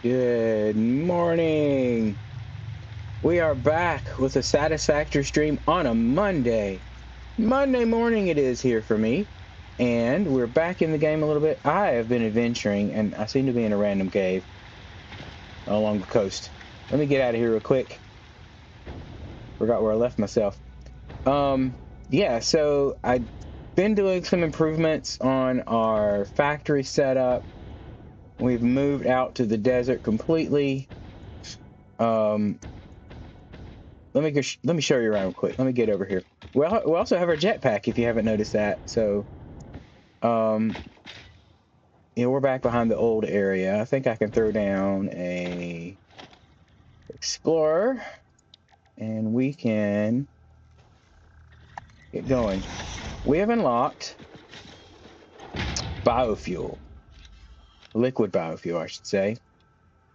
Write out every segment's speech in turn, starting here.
Good morning. We are back with a Satisfactory stream on a Monday. Monday morning it is here for me. And we're back in the game a little bit. I have been adventuring, and I seem to be in a random cave along the coast. Let me get out of here real quick. Forgot where I left myself. Yeah, so I've been doing some improvements on our factory setup. We've moved out to the desert completely. Let me show you around quick. Let me get over here. We also have our jetpack if you haven't noticed that. So, we're back behind the old area. I think I can throw down a explorer, and we can get going. We have unlocked biofuel, liquid biofuel, I should say.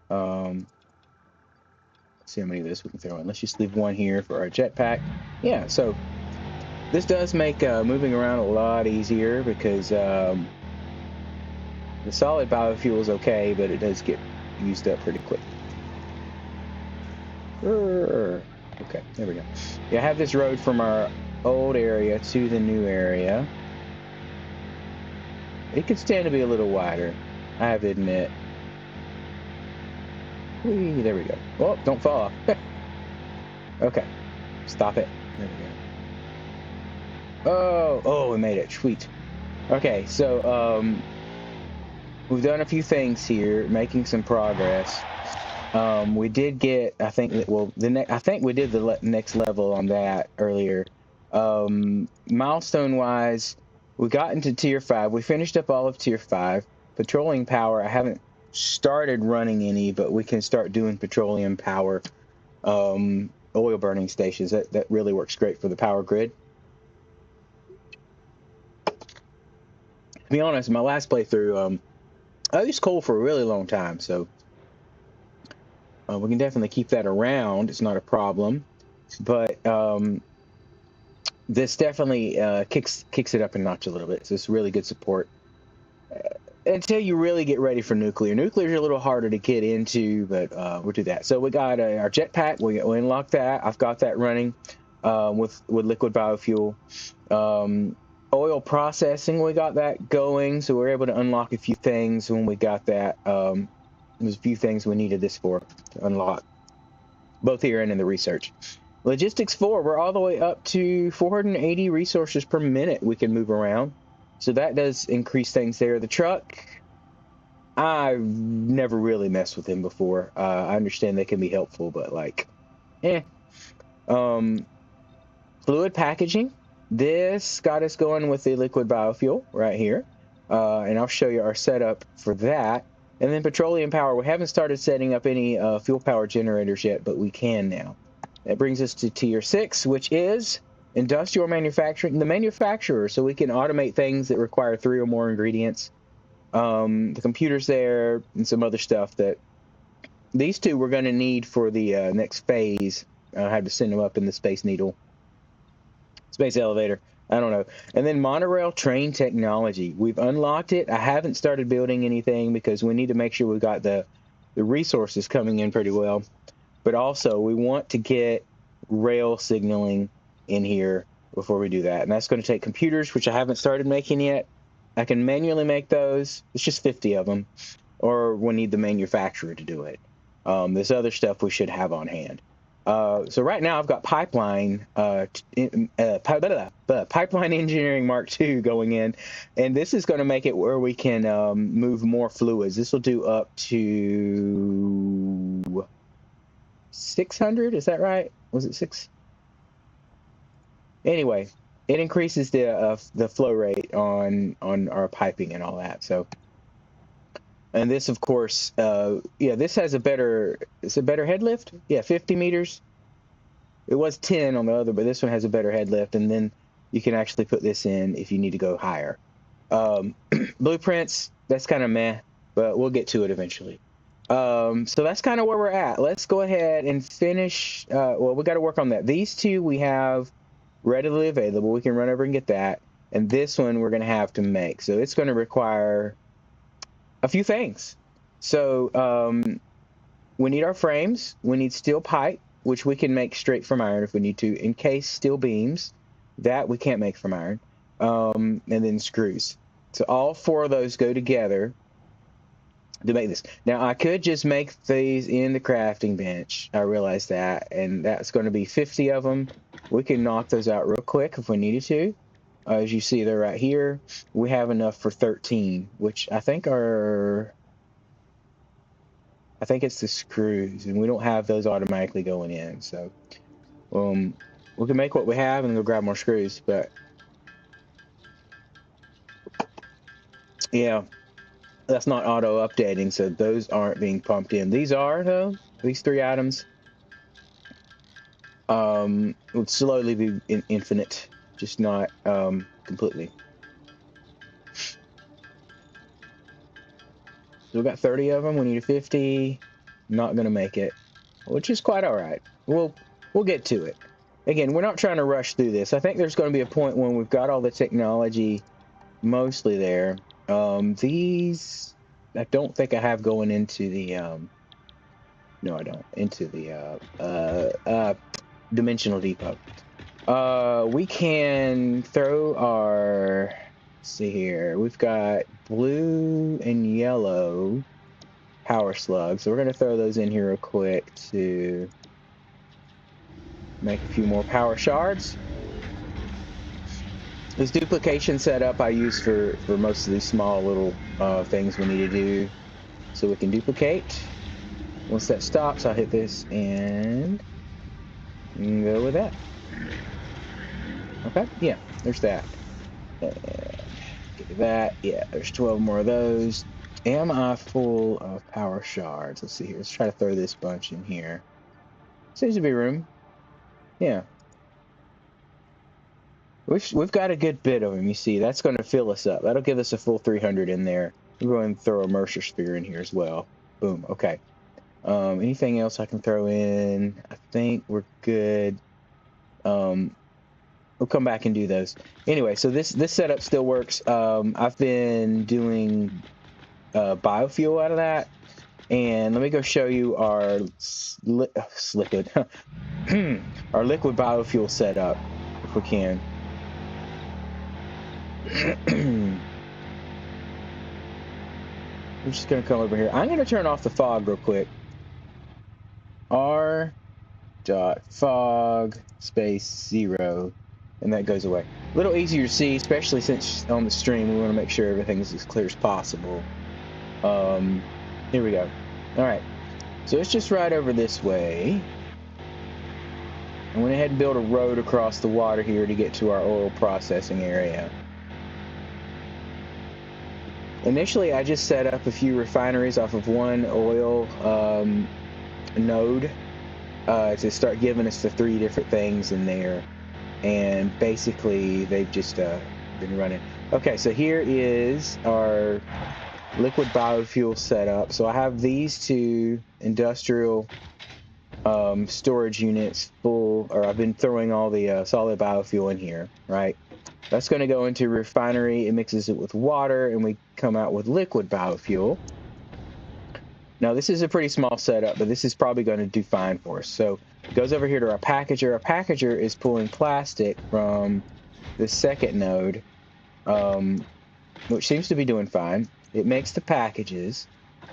Let's see how many of this we can throw in. Let's just leave one here for our jetpack. Yeah, so this does make moving around a lot easier because the solid biofuel is okay, but it does get used up pretty quick. Okay, there we go. Yeah, I have this road from our old area to the new area. It could stand to be a little wider, I have to admit. Whee, there we go. Oh, don't fall off. Okay, stop it. There we go. Oh, we made it. Sweet. Okay, so we've done a few things here, making some progress. We did get, I think that, well, I think we did the next level on that earlier. Milestone wise, we got into tier 5. We finished up all of tier 5. Petroleum power, I haven't started running any, but we can start doing petroleum power oil burning stations. That really works great for the power grid. To be honest, my last playthrough, I used coal for a really long time, so we can definitely keep that around. It's not a problem, but this definitely kicks it up a notch a little bit. So it's really good support until you really get ready for nuclear. Nuclear is a little harder to get into, but we'll do that. So we got our jetpack. We unlocked that. I've got that running with liquid biofuel. Oil processing, we got that going, so we're able to unlock a few things when we got that. There's a few things we needed this for to unlock, both here and in the research. Logistics 4, we're all the way up to 480 resources per minute we can move around. So that does increase things there. The truck, I've never really messed with him before. I understand they can be helpful, but like, fluid packaging. This got us going with the liquid biofuel right here. And I'll show you our setup for that. And then petroleum power. We haven't started setting up any fuel power generators yet, but we can now. That brings us to tier 6, which is industrial manufacturing, the manufacturer, so we can automate things that require 3 or more ingredients. The computers there and some other stuff that these two we're going to need for the next phase. I had to send them up in the Space Needle. Space elevator. I don't know. And then monorail train technology. We've unlocked it. I haven't started building anything because we need to make sure we've got the resources coming in pretty well. But also, we want to get rail signaling in here before we do that. And that's going to take computers, which I haven't started making yet. I can manually make those. It's just 50 of them. Or we need the manufacturer to do it. This other stuff we should have on hand. So right now I've got pipeline engineering Mark II going in, and this is going to make it where we can move more fluids. This will do up to 600. Is that right? Was it 6? Anyway, it increases the flow rate on our piping and all that. So, and this, of course, this has a better head lift. Yeah, 50 meters. It was 10 on the other, but this one has a better head lift, and then you can actually put this in if you need to go higher. Blueprints, that's kind of meh, but we'll get to it eventually. So that's kind of where we're at. Let's go ahead and finish. Well, we got to work on that. These two we have readily available. We can run over and get that. And this one we're going to have to make. So it's going to require a few things. So we need our frames. We need steel pipe, which we can make straight from iron if we need to. Encased steel beams, that we can't make from iron. And then screws. So all 4 of those go together to make this. Now, I could just make these in the crafting bench. I realize that. And that's going to be 50 of them. We can knock those out real quick if we needed to. As you see, they're right here. We have enough for 13, which I think are... I think it's the screws, and we don't have those automatically going in. So we can make what we have and go grab more screws. But yeah, that's not auto updating, so those aren't being pumped in. These are, though. These 3 items would slowly be infinite, just not completely. So we got 30 of them. We need a 50. Not gonna make it, which is quite all right. We'll get to it. Again, we're not trying to rush through this. I think there's going to be a point when we've got all the technology mostly there. These I don't think I have going into the no, I don't, into the dimensional depot. We can throw our, let's see here, we've got blue and yellow power slugs, so we're going to throw those in here real quick to make a few more power shards. This duplication setup I use for most of these small little things we need to do so we can duplicate. Once that stops, I'll hit this and go with that. Okay, yeah, there's that. Get that. Yeah, there's 12 more of those. Am I full of power shards? Let's see here. Let's try to throw this bunch in here. Seems to be room. Yeah. We've got a good bit of them, you see. That's going to fill us up. That'll give us a full 300 in there. We're going to throw a Mercer Sphere in here as well. Boom. Okay. Anything else I can throw in? I think we're good. We'll come back and do those. Anyway, so this setup still works. I've been doing biofuel out of that. And let me go show you our liquid our liquid biofuel setup, if we can. I'm just going to come over here. I'm going to turn off the fog real quick. R.fog space 0, and that goes away. A little easier to see, especially since on the stream we want to make sure everything's as clear as possible. Here we go. All right, so it's just right over this way. I went ahead and built a road across the water here to get to our oil processing area. Initially, I just set up a few refineries off of one oil node to start giving us the 3 different things in there. And basically, they've just been running. Okay, so here is our liquid biofuel setup. So I have these 2 industrial storage units full, or I've been throwing all the solid biofuel in here, right? That's going to go into a refinery. It mixes it with water, and we come out with liquid biofuel. Now, this is a pretty small setup, but this is probably going to do fine for us. So it goes over here to our packager. Our packager is pulling plastic from the second node, which seems to be doing fine. It makes the packages.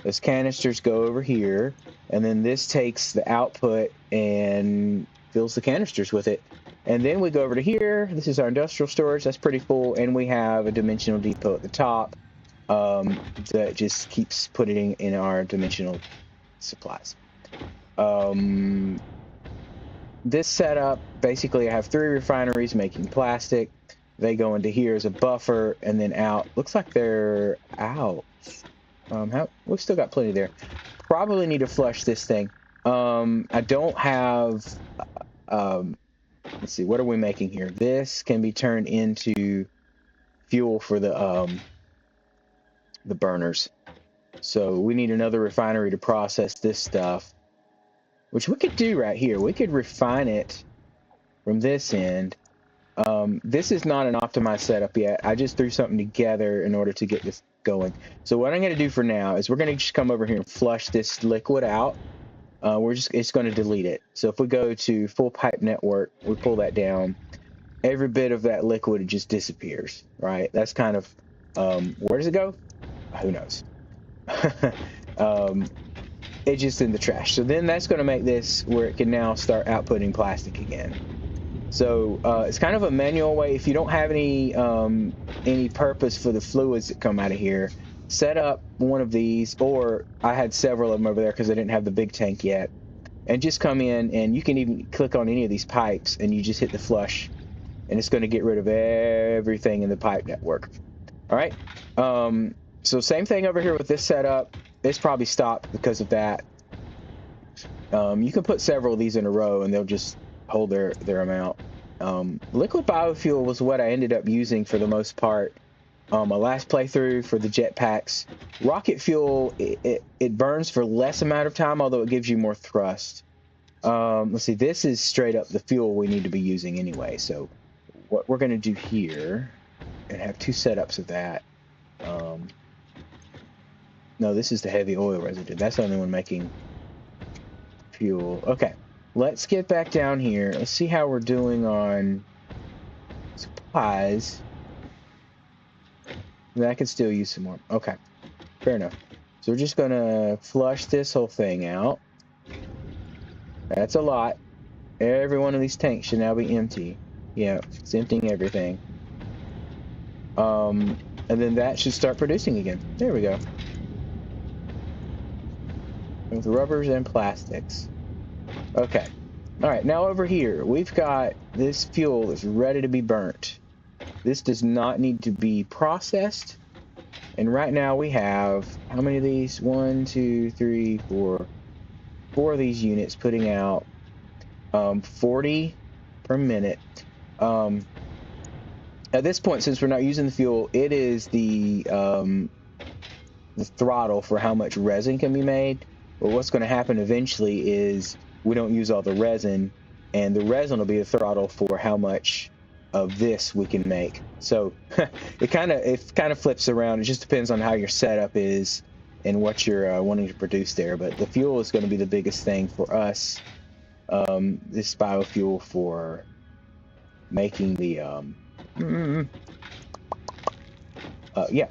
Those canisters go over here, and then this takes the output and fills the canisters with it. And then we go over to here. This is our industrial storage. That's pretty full. And we have a dimensional depot at the top that just keeps putting in our dimensional supplies. This setup, basically I have 3 refineries making plastic. They go into here as a buffer and then out. Looks like they're out. We've still got plenty there. Probably need to flush this thing. I don't have... let's see, what are we making here? This can be turned into fuel for the burners. So we need another refinery to process this stuff, which we could do right here. We could refine it from this end. This is not an optimized setup yet. I just threw something together in order to get this going. So what I'm going to do for now is we're going to just come over here and flush this liquid out. it's going to delete it. So if we go to full pipe network, we pull that down, every bit of that liquid just disappears, right? That's kind of, where does it go? Who knows? It's just in the trash. So then that's going to make this where it can now start outputting plastic again. So it's kind of a manual way. If you don't have any purpose for the fluids that come out of here, set up one of these, or I had several of them over there because I didn't have the big tank yet, and just come in, and you can even click on any of these pipes and you just hit the flush, and it's going to get rid of everything in the pipe network. All right. So same thing over here with this setup. It's probably stopped because of that. You can put several of these in a row and they'll just hold their amount. Liquid biofuel was what I ended up using for the most part. My last playthrough for the jetpacks. Rocket fuel, it burns for less amount of time, although it gives you more thrust. Let's see, this is straight up the fuel we need to be using anyway. So what we're going to do here, and have two setups of that. No, this is the heavy oil residue. That's the only one making fuel. Okay, let's get back down here. Let's see how we're doing on supplies. I could still use some more. Okay, fair enough. So we're just gonna flush this whole thing out. That's a lot. Every one of these tanks should now be empty. Yeah, it's emptying everything. And then that should start producing again. There we go. With rubbers and plastics. Okay. All right, now over here, we've got this fuel that's ready to be burnt. This does not need to be processed. And right now we have, how many of these? 1, 2, 3, 4. 4 of these units putting out 40 per minute. At this point, since we're not using the fuel, it is the throttle for how much resin can be made. But what's going to happen eventually is we don't use all the resin, and the resin will be the throttle for how much of this we can make. So it kind of flips around. It just depends on how your setup is and what you're wanting to produce there. But the fuel is going to be the biggest thing for us. This biofuel for making the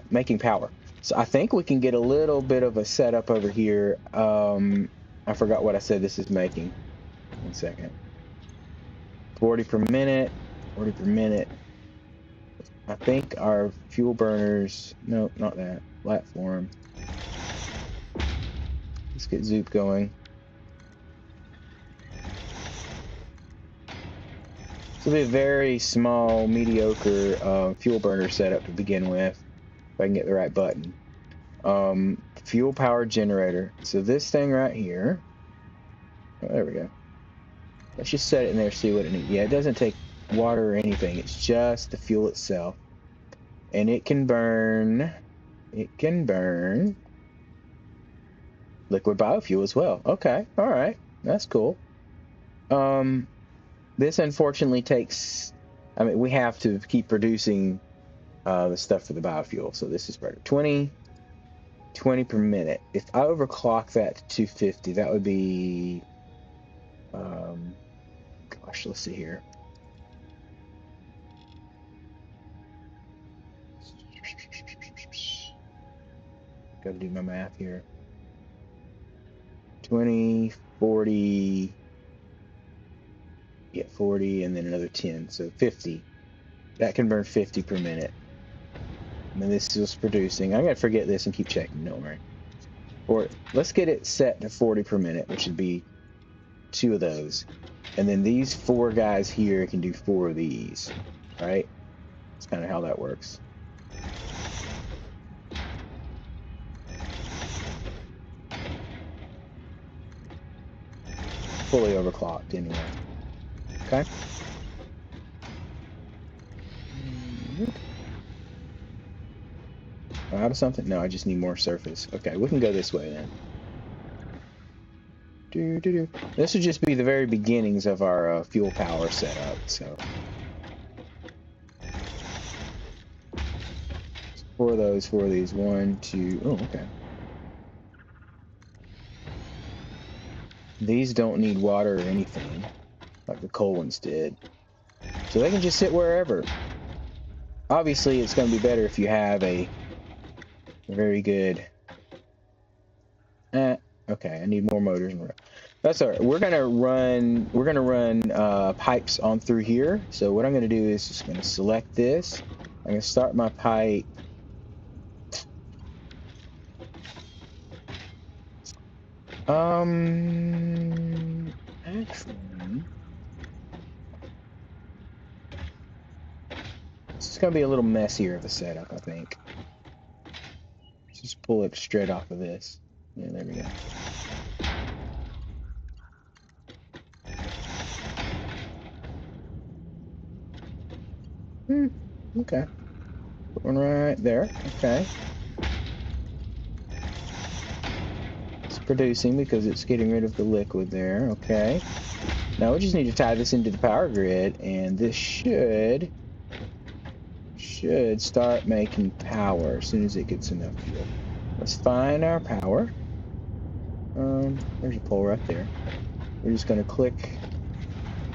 making power. So I think we can get a little bit of a setup over here. I forgot what I said this is making. 1 second. 40 per minute. 40 per minute. I think our fuel burners. No, not that. Platform. Let's get Zoop going. This will be a very small, mediocre fuel burner setup to begin with. If I can get the right button. Fuel power generator. So this thing right here. Oh, there we go. Let's just set it in there, see what it needs. Yeah, it doesn't take water or anything. It's just the fuel itself. And it can burn liquid biofuel as well. Okay, all right. That's cool. This unfortunately takes, I mean, we have to keep producing the stuff for the biofuel. So this is better. 20 per minute. If I overclock that to 250, that would be, gosh, let's see here. Got to do my math here. 20, 40, yeah, 40, and then another 10, so 50. That can burn 50 per minute. And then this is producing. I'm gonna forget this and keep checking. Don't worry. Or let's get it set to 40 per minute, which would be 2 of those. And then these 4 guys here can do 4 of these, right? That's kind of how that works. Fully overclocked anyway. Okay. Out of something? No, I just need more surface. Okay, we can go this way then. This would just be the very beginnings of our fuel power setup. So 4 of those, 4 of these. 1, 2. Oh, okay. These don't need water or anything, like the coal ones did. So they can just sit wherever. Obviously, it's going to be better if you have a very good... okay, I need more motors. That's all right. We're gonna run pipes on through here. So what I'm gonna do is just gonna select this. I'm gonna start my pipe. Actually, this is gonna be a little messier of a setup, I think. Let's just pull it straight off of this. Yeah, there we go. Okay. Put one right there. Okay. It's producing because it's getting rid of the liquid there. Okay. Now we just need to tie this into the power grid, and this should start making power as soon as it gets enough fuel. Let's find our power. There's a pole right there. We're just gonna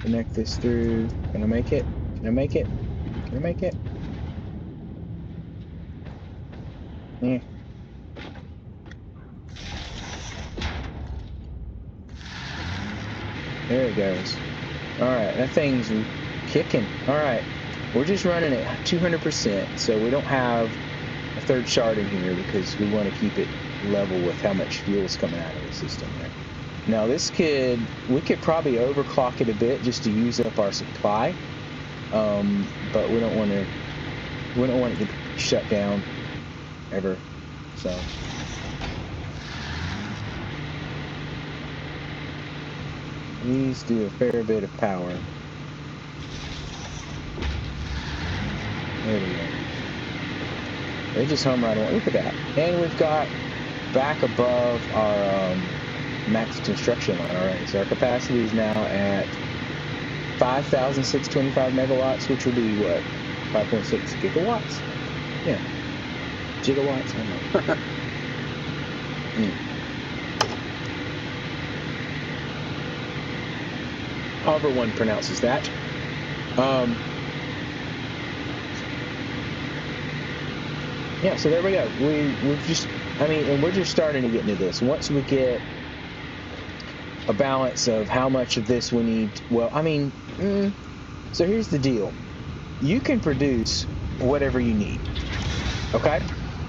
connect this through. Can I make it? Can I make it? Can I make it? Yeah. There it goes. All right, that thing's kicking. All right, we're just running at 200%, so we don't have a third shard in here because we want to keep it level with how much fuel is coming out of the system there. Now we could probably overclock it a bit just to use up our supply, but we don't want it to shut down ever. So these do a fair bit of power. There we go. They just hum right along. Look at that. And we've got back above our max construction line already. So our capacity is now at 5,625 megawatts, which will be what? 5.6 gigawatts? Yeah. Gigawatts? I don't know. However one pronounces that. Yeah, so there we go. And we're just starting to get into this. Once we get a balance of how much of this we need, so here's the deal. You can produce whatever you need, okay?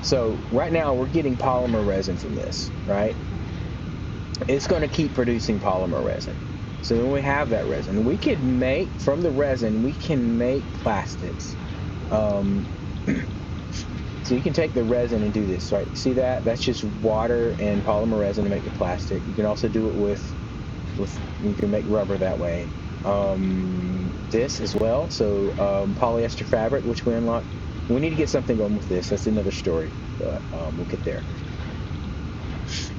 So right now we're getting polymer resin from this, right? It's going to keep producing polymer resin. So then we have that resin. We could make, from the resin, we can make plastics. So you can take the resin and do this, right? See that? That's just water and polymer resin to make the plastic. You can also do it with you can make rubber that way. This as well. So polyester fabric, which we unlock. We need to get something going with this. That's another story, but we'll get there.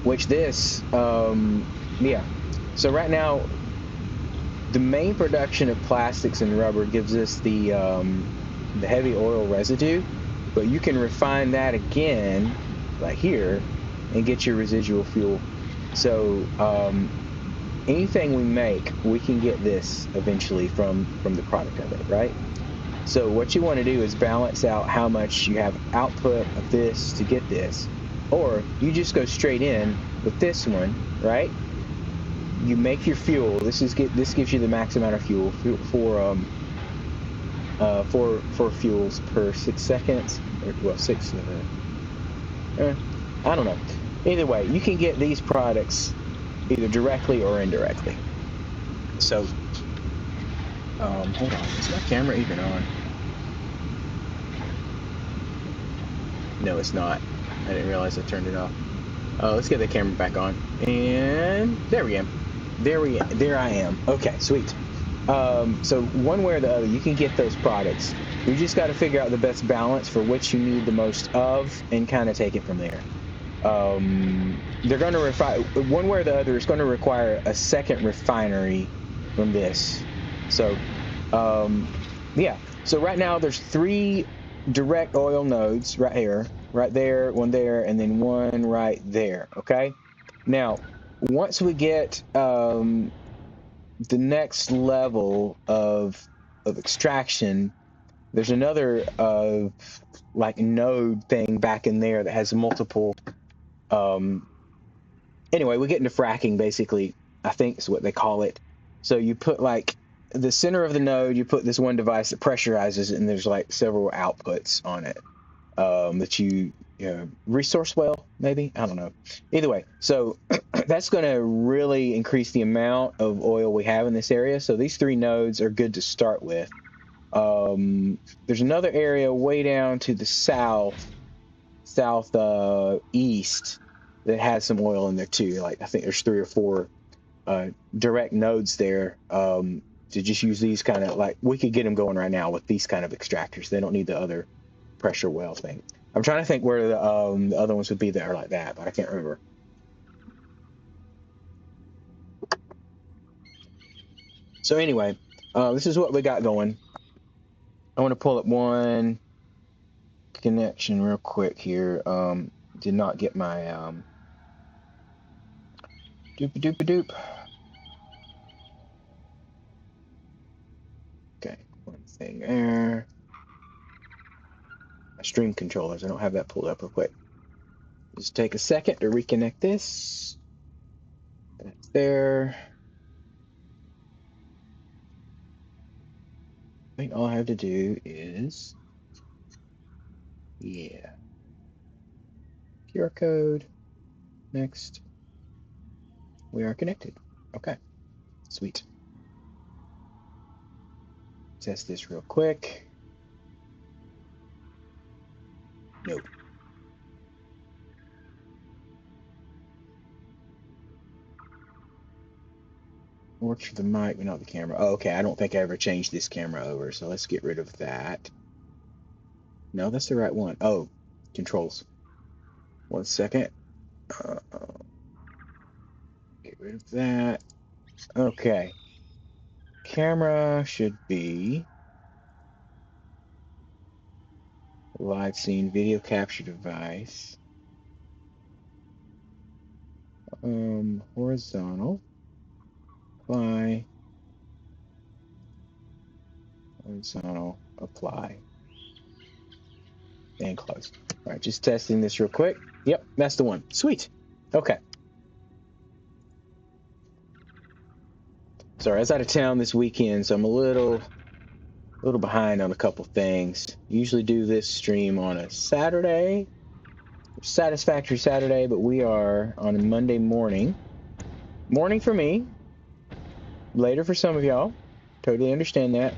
Which this, yeah. So right now, the main production of plastics and rubber gives us the heavy oil residue. But you can refine that again, like here, and get your residual fuel. So anything we make, we can get this eventually from the product of it, right? So what you want to do is balance out how much you have output of this to get this. Or you just go straight in with this one, right? You make your fuel. This gives you the max amount of fuel for fuels per 6 seconds. Well, 6. I don't know. Either way, you can get these products either directly or indirectly. So, hold on. Is my camera even on? No, it's not. I didn't realize I turned it off. Let's get the camera back on. And there we am. There I am. Okay, sweet. So one way or the other, you can get those products. You just got to figure out the best balance for which you need the most of and kind of take it from there. They're going to refine one way or the other. It's going to require a second refinery from this. So, yeah. So right now there's 3 direct oil nodes right here, right there, one there, and then one right there. Okay. Now, once we get the next level of extraction, there's another like node thing back in there that has multiple. Anyway, we get into fracking basically. I think is what they call it. So you put like the center of the node, you put this one device that pressurizes it, and there's like several outputs on it that you resource well, maybe, I don't know. Either way, so that's going to really increase the amount of oil we have in this area. So these 3 nodes are good to start with. There's another area way down to the southeast that has some oil in there too. Like I think there's 3 or 4 direct nodes there to just use these kind of, like, we could get them going right now with these kind of extractors. They don't need the other pressure well thing. I'm trying to think where the other ones would be that are like that, but I can't remember. So anyway, this is what we got going. I want to pull up one connection real quick here. Did not get my doop. Okay, one thing there. My stream controllers, I don't have that pulled up real quick. Just take a second to reconnect this. That's there. I think all I have to do is, yeah, QR code. Next. We are connected. Okay, sweet. Test this real quick. Nope. Works for the mic, but not the camera. Oh, okay, I don't think I ever changed this camera over, so let's get rid of that. No, that's the right one. Oh, controls. 1 second. Get rid of that. Okay. Camera should be live scene video capture device. Horizontal. Apply. Horizontal. Apply. And close. All right, just testing this real quick. Yep, that's the one. Sweet. Okay. Sorry, I was out of town this weekend, so I'm a little behind on a couple things. Usually do this stream on a Saturday, Satisfactory Saturday, but we are on a Monday morning. Morning for me, later for some of y'all. Totally understand that.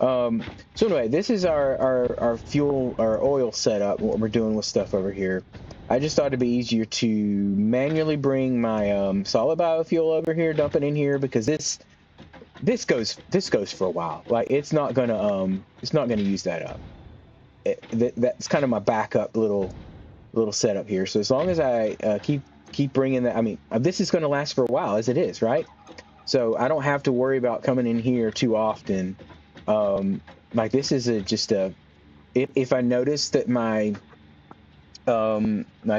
So anyway, this is our fuel, our oil setup, what we're doing with stuff over here. I just thought it'd be easier to manually bring my solid biofuel over here, dump it in here, because this goes for a while. Like it's not gonna use that up. That's kind of my backup little setup here. So as long as I keep bringing that, I mean, this is gonna last for a while as it is, right? So I don't have to worry about coming in here too often. Like this is if I notice that my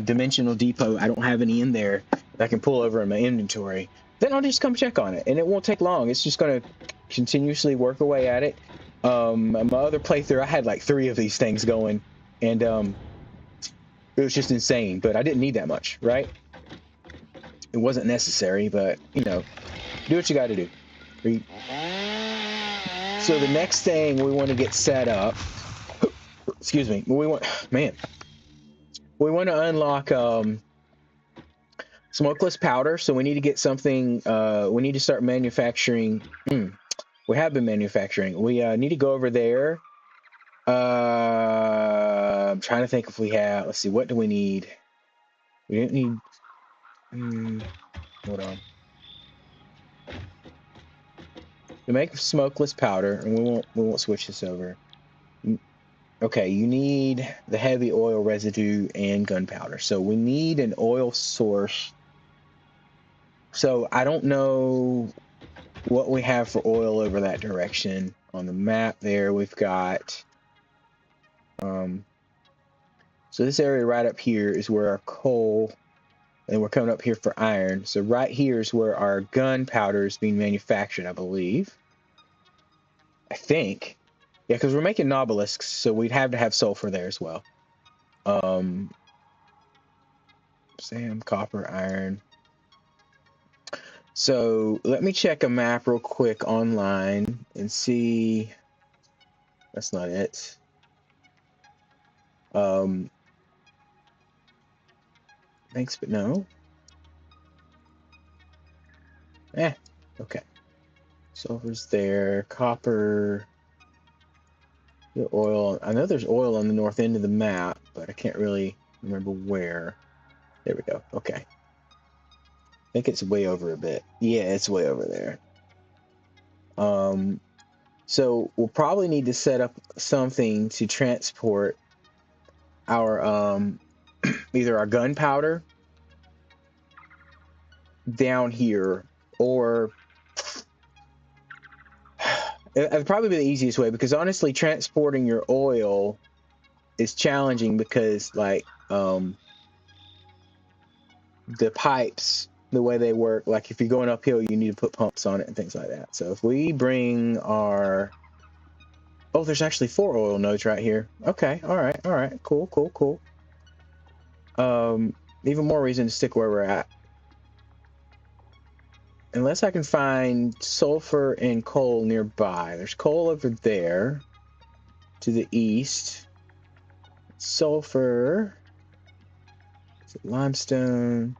dimensional depot, I don't have any in there that I can pull over in my inventory, then I'll just come check on it, and it won't take long. It's just going to continuously work away at it. My other playthrough, I had like 3 of these things going, and it was just insane, but I didn't need that much, right? It wasn't necessary, but you know, do what you got to do. So the next thing we want to get set up, excuse me, we want to unlock smokeless powder. So we need to get something, we need to start manufacturing. We have been manufacturing. We need to go over there. I'm trying to think if we have, let's see, what do we need? We didn't need, hold on. To make smokeless powder, and we won't switch this over. Okay, you need the heavy oil residue and gunpowder. So we need an oil source. So I don't know what we have for oil over that direction. On the map there, we've got, so this area right up here is where our coal and we're coming up here for iron. So right here is where our gunpowder is being manufactured, I believe. I think. Yeah, because we're making obelisks, so we'd have to have sulfur there as well. Sand, copper, iron. So let me check a map real quick online and see. That's not it. Thanks, but no. Okay. Sulfur's there. Copper. The oil. I know there's oil on the north end of the map, but I can't really remember where. There we go. Okay. I think it's way over a bit. Yeah, it's way over there. So we'll probably need to set up something to transport our either our gunpowder down here, or it'd probably be the easiest way, because honestly transporting your oil is challenging because like the pipes, the way they work, like if you're going uphill you need to put pumps on it and things like that. So if we bring our there's actually 4 oil nodes right here. Okay, all right, cool. Even more reason to stick where we're at. Unless I can find sulfur and coal nearby. There's coal over there to the east. Sulfur. Limestone.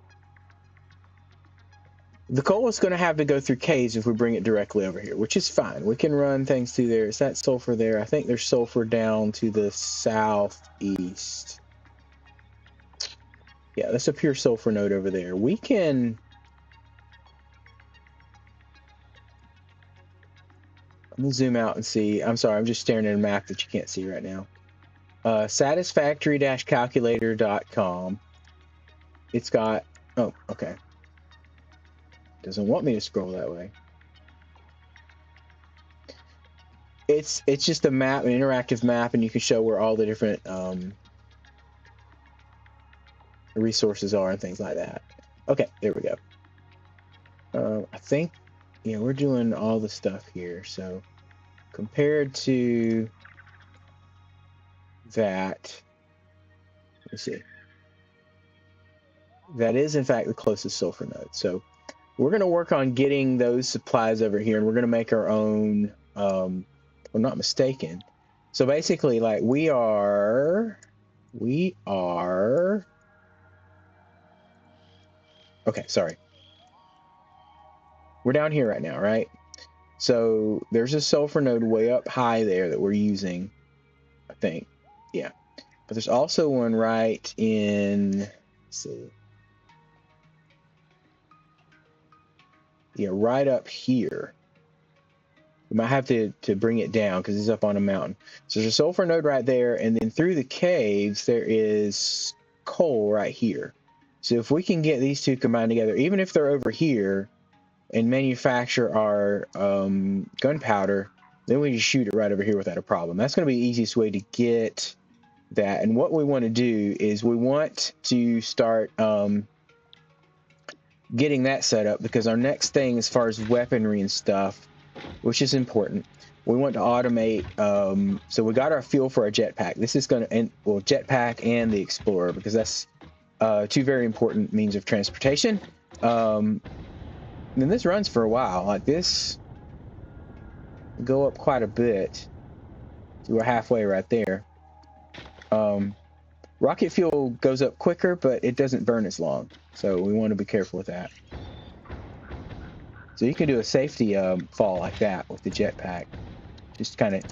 The coal is going to have to go through caves if we bring it directly over here, which is fine. We can run things through there. Is that sulfur there? I think there's sulfur down to the southeast. Yeah, that's a pure sulfur node over there. We can... Let me zoom out and see. I'm sorry, I'm just staring at a map that you can't see right now. Satisfactory-calculator.com. It's got... Oh, okay. Doesn't want me to scroll that way. It's just a map, an interactive map, and you can show where all the different resources are and things like that. Okay, there we go. I think, yeah, we're doing all the stuff here. So compared to that, let's see. That is in fact the closest sulfur node. So we're going to work on getting those supplies over here, and we're going to make our own, if I'm not mistaken. So basically, like, we are, okay, sorry. We're down here right now, right? So there's a sulfur node way up high there that we're using, I think. Yeah. But there's also one right in, let's see. Yeah, right up here. We might have to bring it down because it's up on a mountain. So there's a sulfur node right there, and then through the caves there is coal right here. So if we can get these two combined together, even if they're over here, and manufacture our gunpowder, then we just shoot it right over here without a problem. That's going to be the easiest way to get that. And what we want to do is we want to start getting that set up, because our next thing as far as weaponry and stuff, which is important, we want to automate. So we got our fuel for our jetpack. This is going to, well, jetpack and the explorer, because that's two very important means of transportation. And this runs for a while. Like this, go up quite a bit. So we're halfway right there. Rocket fuel goes up quicker, but it doesn't burn as long. So we want to be careful with that. So you can do a safety fall like that with the jetpack. Just kind of,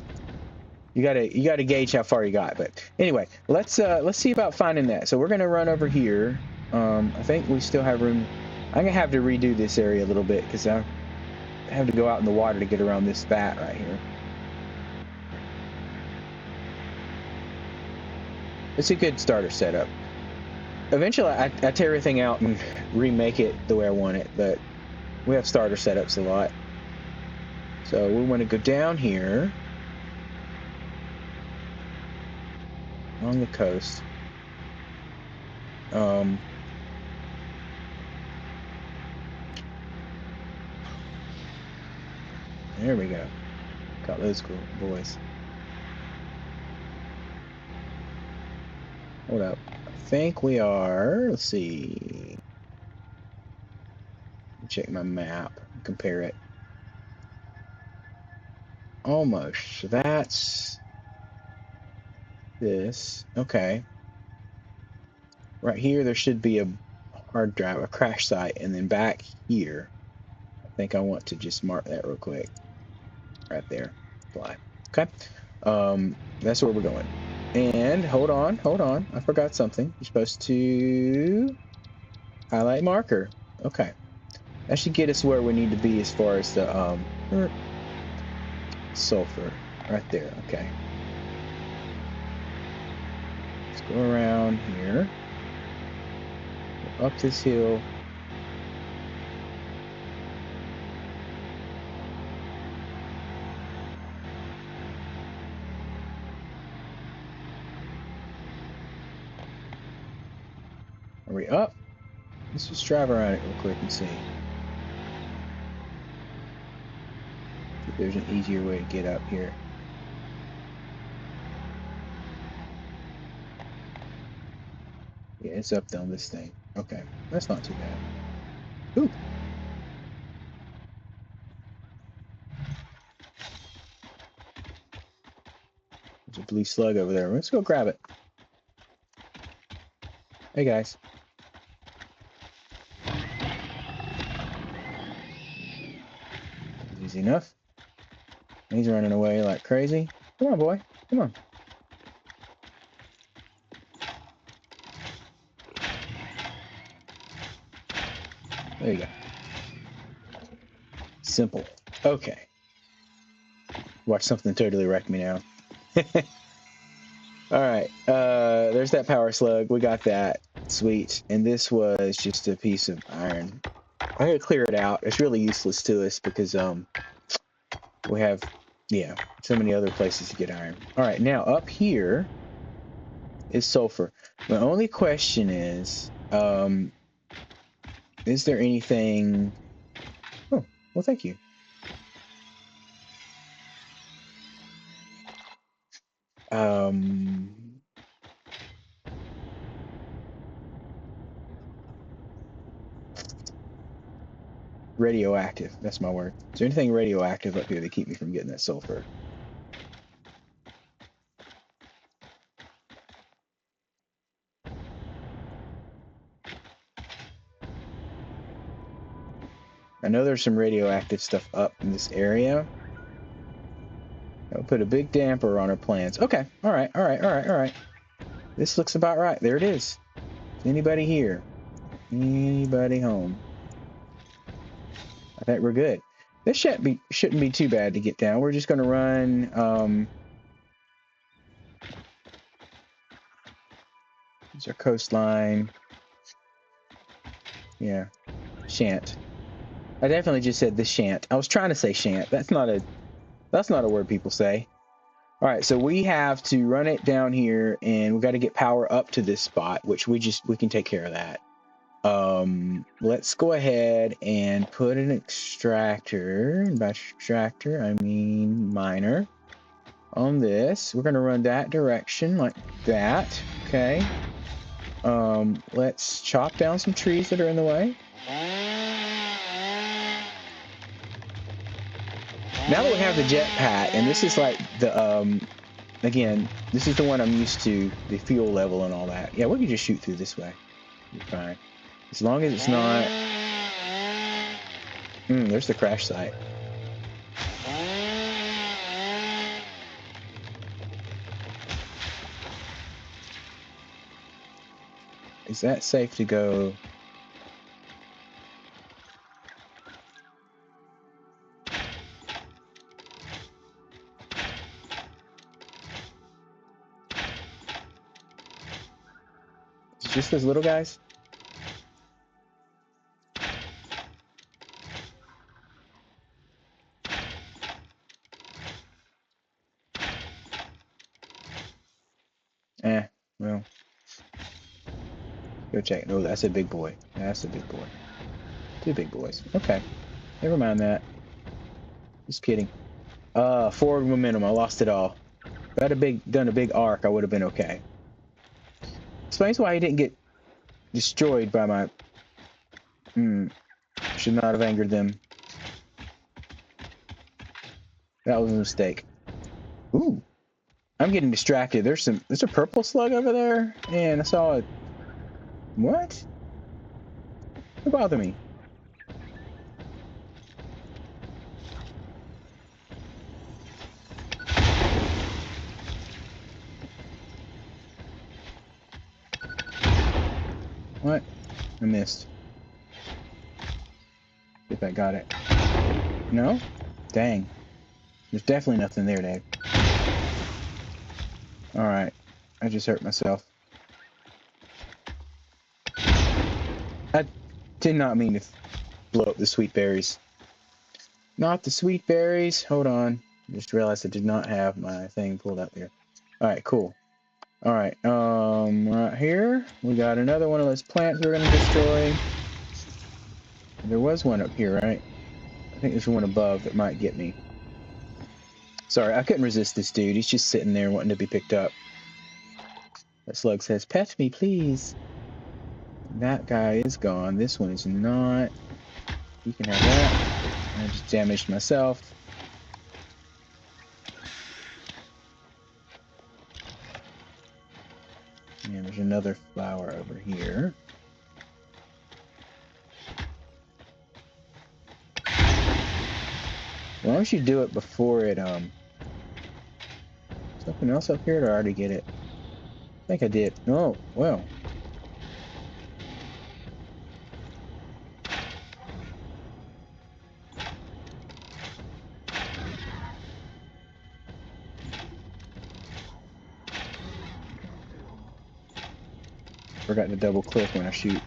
you gotta gauge how far you got. But anyway, let's see about finding that. So we're gonna run over here. I think we still have room. I'm gonna have to redo this area a little bit because I have to go out in the water to get around this vat right here. It's a good starter setup. Eventually, I tear everything out and remake it the way I want it, but we have starter setups a lot. So we want to go down here on the coast. There we go. Got those cool boys. Hold up. I think we are. Let's see. Check my map. Compare it. Almost. So that's this. Okay. Right here, there should be a hard drive, a crash site, and then back here, I think I want to just mark that real quick. Right there. Fly. Okay. That's where we're going. And hold on. I forgot something. You're supposed to highlight marker. Okay. That should get us where we need to be as far as the sulfur. Right there. Okay. Let's go around here. Go up this hill. Are we up? Let's just drive around it real quick and see. If there's an easier way to get up here. Yeah, it's up on this thing. Okay, that's not too bad. Ooh. There's a blue slug over there. Let's go grab it. Hey, guys. Easy enough. He's running away like crazy. Come on, boy. Come on. There you go. Simple. Okay. Watch something totally wreck me now. All right. There's that power slug. We got that. Sweet. And this was just a piece of iron. I'm gonna clear it out. It's really useless to us because we have so many other places to get iron. All right. Now up here is sulfur. The only question is there anything? Oh, well, thank you. Radioactive. That's my word. Is there anything radioactive up here to keep me from getting that sulfur? I know there's some radioactive stuff up in this area. That'll put a big damper on our plans. Okay. All right. This looks about right. There it is. Is anybody here? Anybody home? I think we're good. This shouldn't be too bad to get down. We're just going to run. It's our coastline. Yeah, shan't. I definitely just said the shan't. I was trying to say shan't. That's not a word people say. All right, so we have to run it down here, and we got to get power up to this spot, which we can take care of that. Let's go ahead and put an extractor. And by extractor, I mean miner. On this, we're gonna run that direction like that. Okay. Let's chop down some trees that are in the way. Now that we have the jetpack, and this is like the again, this is the one I'm used to, the fuel level and all that. Yeah, we can just shoot through this way. You're fine. As long as it's not... there's the crash site. Is that safe to go? It's just those little guys? Well. Go check. No, that's a big boy. That's a big boy. Two big boys. Okay. Never mind that. Just kidding. Forward momentum. I lost it all. If I had done a big arc, I would have been okay. Explains why he didn't get destroyed by my... Should not have angered them. That was a mistake. Ooh. I'm getting distracted. There's a purple slug over there, and I saw it. What? Don't bother me. What? I missed. See if I got it. No? Dang. There's definitely nothing there, Dave. Alright. I just hurt myself. I did not mean to blow up the sweet berries. Not the sweet berries. Hold on. Just realized I did not have my thing pulled up here. Alright, cool. Alright, right here, we got another one of those plants we're gonna destroy. There was one up here, right? I think there's one above that might get me. Sorry, I couldn't resist this dude. He's just sitting there wanting to be picked up. That slug says, "Pet me, please." That guy is gone. This one is not. You can have that. I just damaged myself. And there's another flower over here. Why don't you do it before it, something else up here, or did I already get it? I think I did. Oh, well. Forgot to double click when I shoot.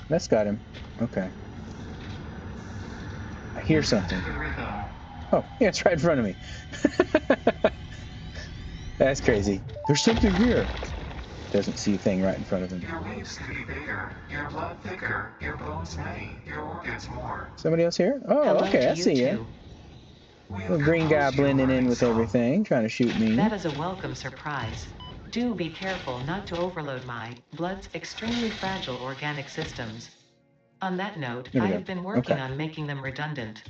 That's got him. Okay. I hear something. Oh, yeah, it's right in front of me. That's crazy. There's something here. Doesn't see a thing right in front of him. Your waves can be bigger, your blood thicker, your bones many, your organs more. Somebody else here? Oh, Hello okay, I see you. The green guy blending in with everything, trying to shoot me. That is a welcome surprise. Do be careful not to overload my blood's extremely fragile organic systems. On that note, I have been working on making them redundant.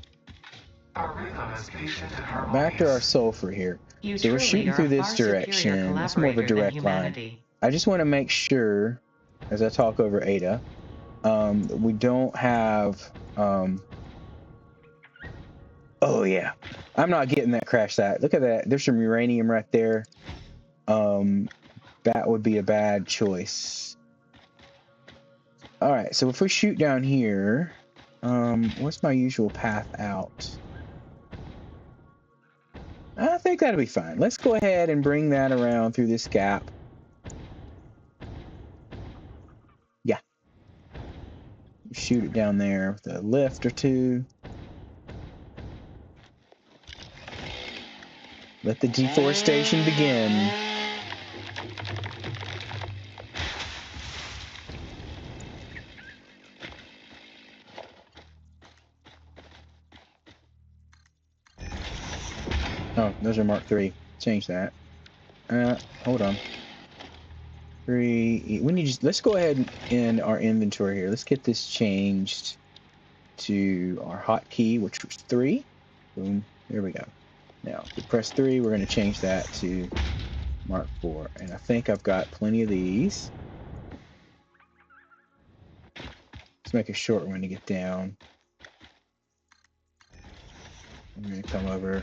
Our rhythm is patient and harmonious. Back to our sulfur here. So we're shooting through this direction. It's more of a direct line. I just want to make sure, as I talk over Ada, we don't have... Oh, yeah. I'm not getting that crash site. Look at that. There's some uranium right there. That would be a bad choice. Alright, so if we shoot down here, what's my usual path out? I think that'll be fine. Let's go ahead and bring that around through this gap. Yeah. Shoot it down there with a lift or two. Let the deforestation begin. Oh, those are Mark III. Change that. Hold on. We need to let's go ahead in our inventory here. Let's get this changed to our hotkey, which was 3. Boom. There we go. Now, if we press 3, we're going to change that to Mark IV. And I think I've got plenty of these. Let's make a short one to get down. I'm going to come over.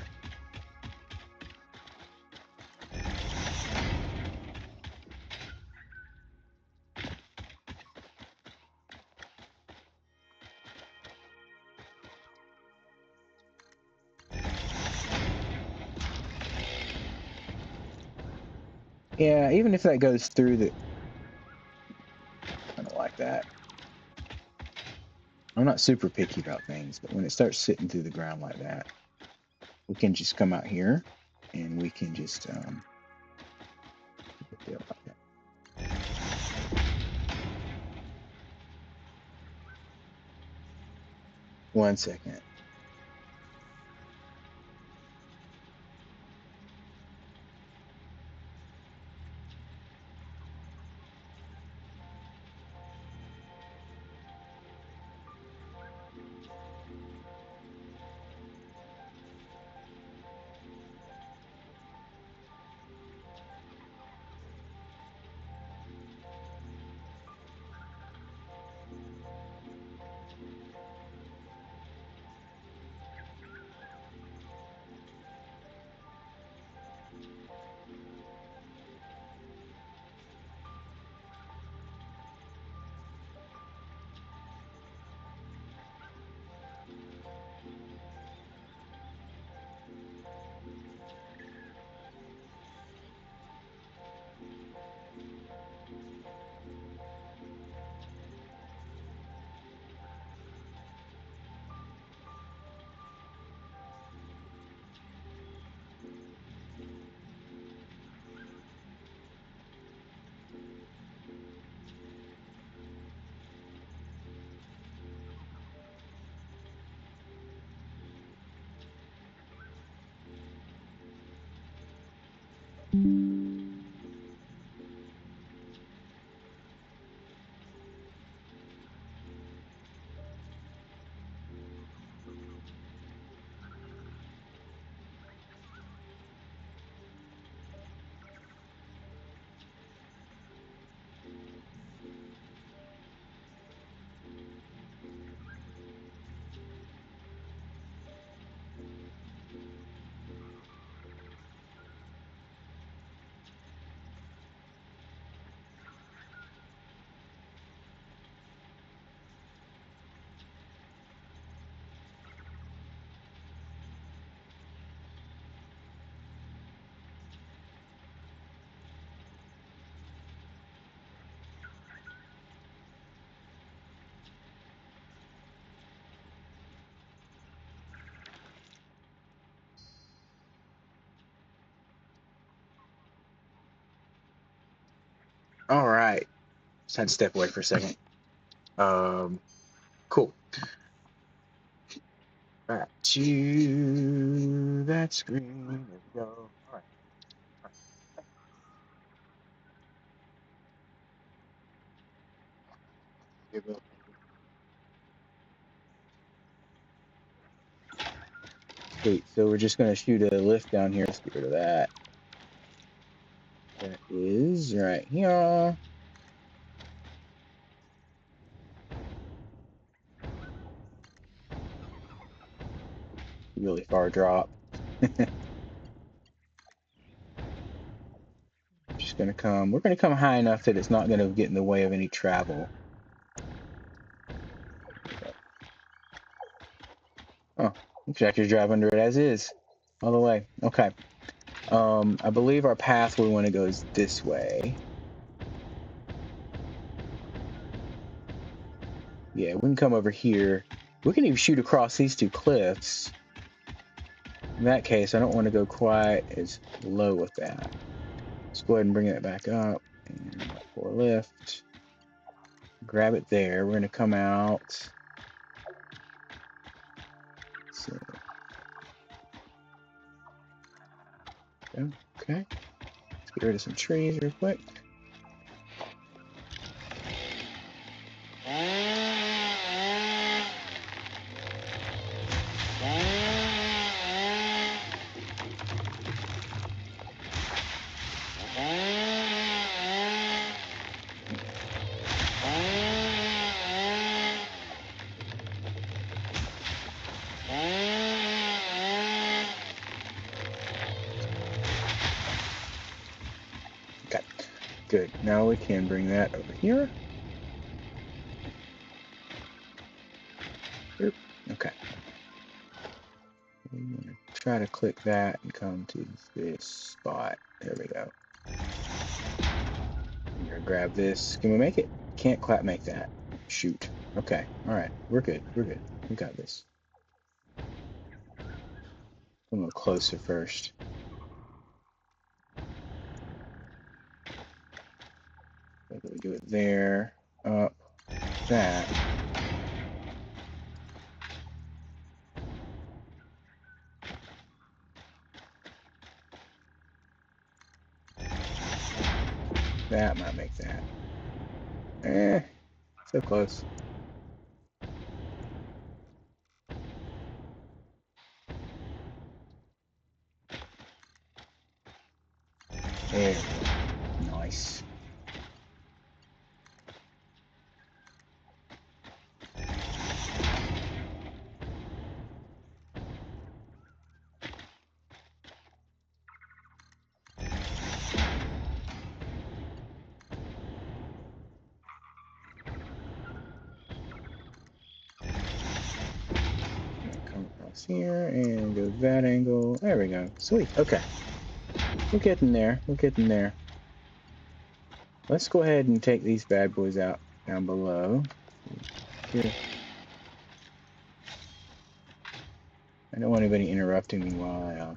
Yeah, even if that goes through the... kind of like that. I'm not super picky about things, but when it starts sitting through the ground like that, we can just come out here and we can just like that. 1 second. All right. Just had to step away for a second. Cool. Back to that screen. There we go. All right. All right. Give up. Sweet. So we're just gonna shoot a lift down here. Let's get rid of that. That is right here. Really far drop. Just gonna come. We're gonna come high enough that it's not gonna get in the way of any travel. Oh, looks like you drive under it as is, all the way. Okay. I believe our path we want to go is this way. Yeah, we can come over here. We can even shoot across these two cliffs. In that case, I don't want to go quite as low with that. Let's go ahead and bring that back up and pour lift. Grab it there. We're going to come out. So, okay. Let's get rid of some trees real quick. Okay, good. Now we can bring that over here. Okay. I'm going to try to click that and come to this spot. There we go. I'm going to grab this. Can we make it? Can't quite make that. Shoot. Okay. All right. We're good. We're good. We got this. A little closer first. Maybe we do it there. Up. That. That might make that. So close. There we go. Nice. Come across here and go that angle. There we go. Sweet. Okay. We're getting there. We're getting there. Let's go ahead and take these bad boys out down below. Here. I don't want anybody interrupting me while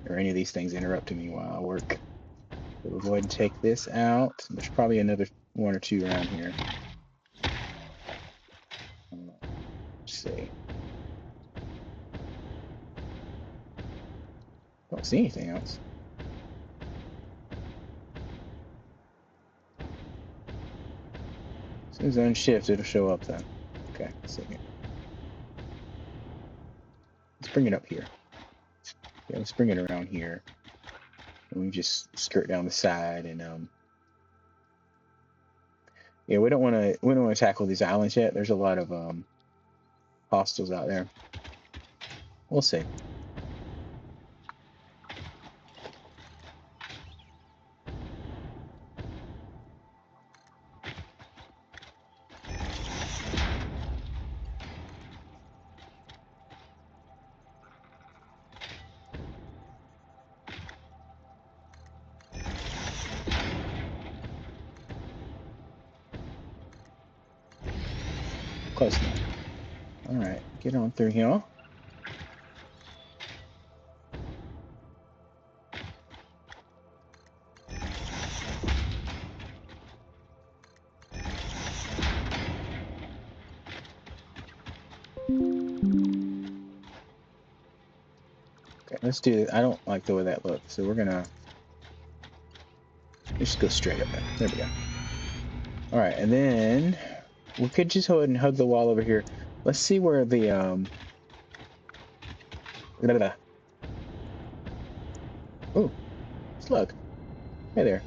or any of these things interrupting me while I work. So we'll go ahead and take this out. There's probably another one or two around here. Let's see. Don't see anything else. As soon as I unshift, it'll show up though. Okay, let's see here. Let's bring it up here. Yeah, let's bring it around here. And we just skirt down the side and yeah, we don't want to tackle these islands yet. There's a lot of hostiles out there. We'll see. Close enough. All right, get on through here. Okay, let's do it. I don't like the way that looks, so we're gonna just go straight up there. There we go. All right, and then we could just go ahead and hug the wall over here. Let's see where the oh, slug. Hey there.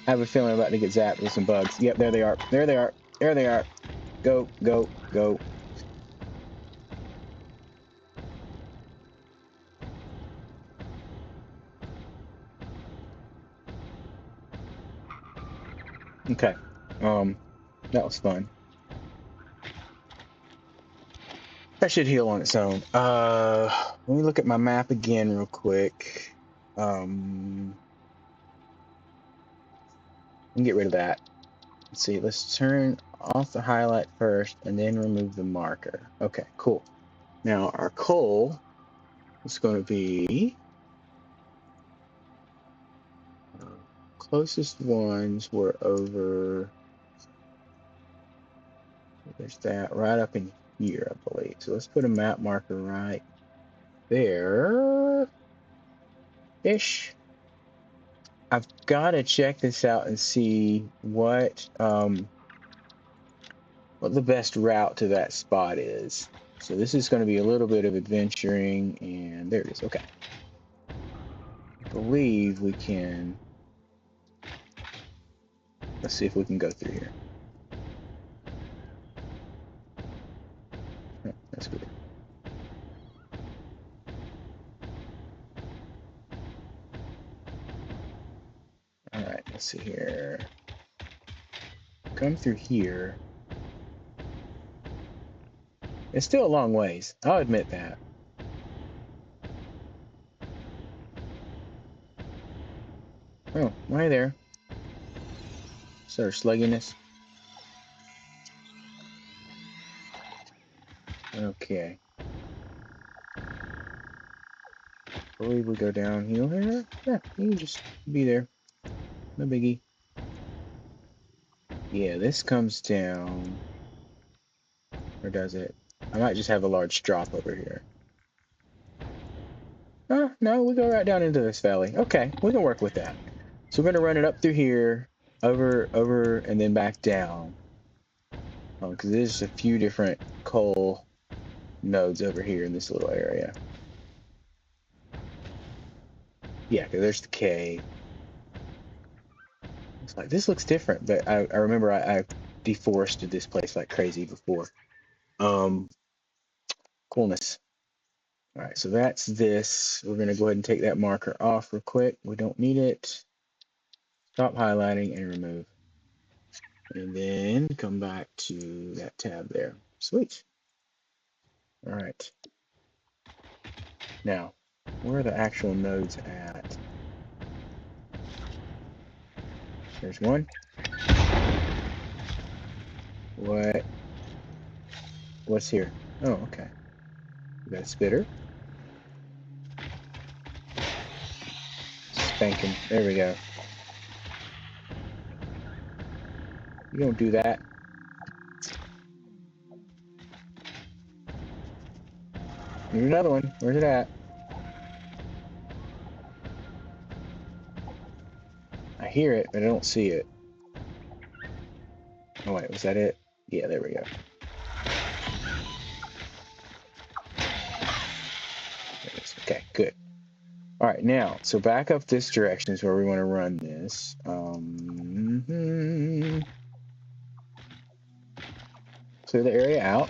I have a feeling I'm about to get zapped with some bugs. Yep, there they are. There they are. There they are. Go, go, go. Okay. That was fun. That should heal on its own. Let me look at my map again real quick. Let me get rid of that. Let's see. Let's turn off the highlight first and then remove the marker. Okay, cool. Now our coal is going to be closest ones were over. There's that right up in here, I believe. So let's put a map marker right there. Ish. I've got to check this out and see what the best route to that spot is. So this is going to be a little bit of adventuring, and there it is. Okay. I believe we can. Let's see if we can go through here. Oh, that's good. All right, let's see here. Come through here. It's still a long ways. I'll admit that. Oh, right there. Sir, slugginess. Okay. I believe we go downhill here. Yeah, you can just be there. No biggie. Yeah, this comes down. Or does it? I might just have a large drop over here. Oh, no, we go right down into this valley. Okay, we can work with that. So we're going to run it up through here, over, and then back down. Because there's a few different coal nodes over here in this little area. Yeah, because there's the cave. It's like, this looks different, but I remember I deforested this place like crazy before. Coolness. All right, so that's this. We're going to go ahead and take that marker off real quick. We don't need it. Stop highlighting and remove. And then come back to that tab there. Sweet. All right. Now, where are the actual nodes at? There's one. What's here? Oh, okay. We got a spitter. Spanking. There we go. You don't do that. Here's another one. Where's it at? I hear it, but I don't see it. Oh, wait. Was that it? Yeah, there we go. Okay, good. All right, now, so back up this direction is where we want to run this. Clear the area out.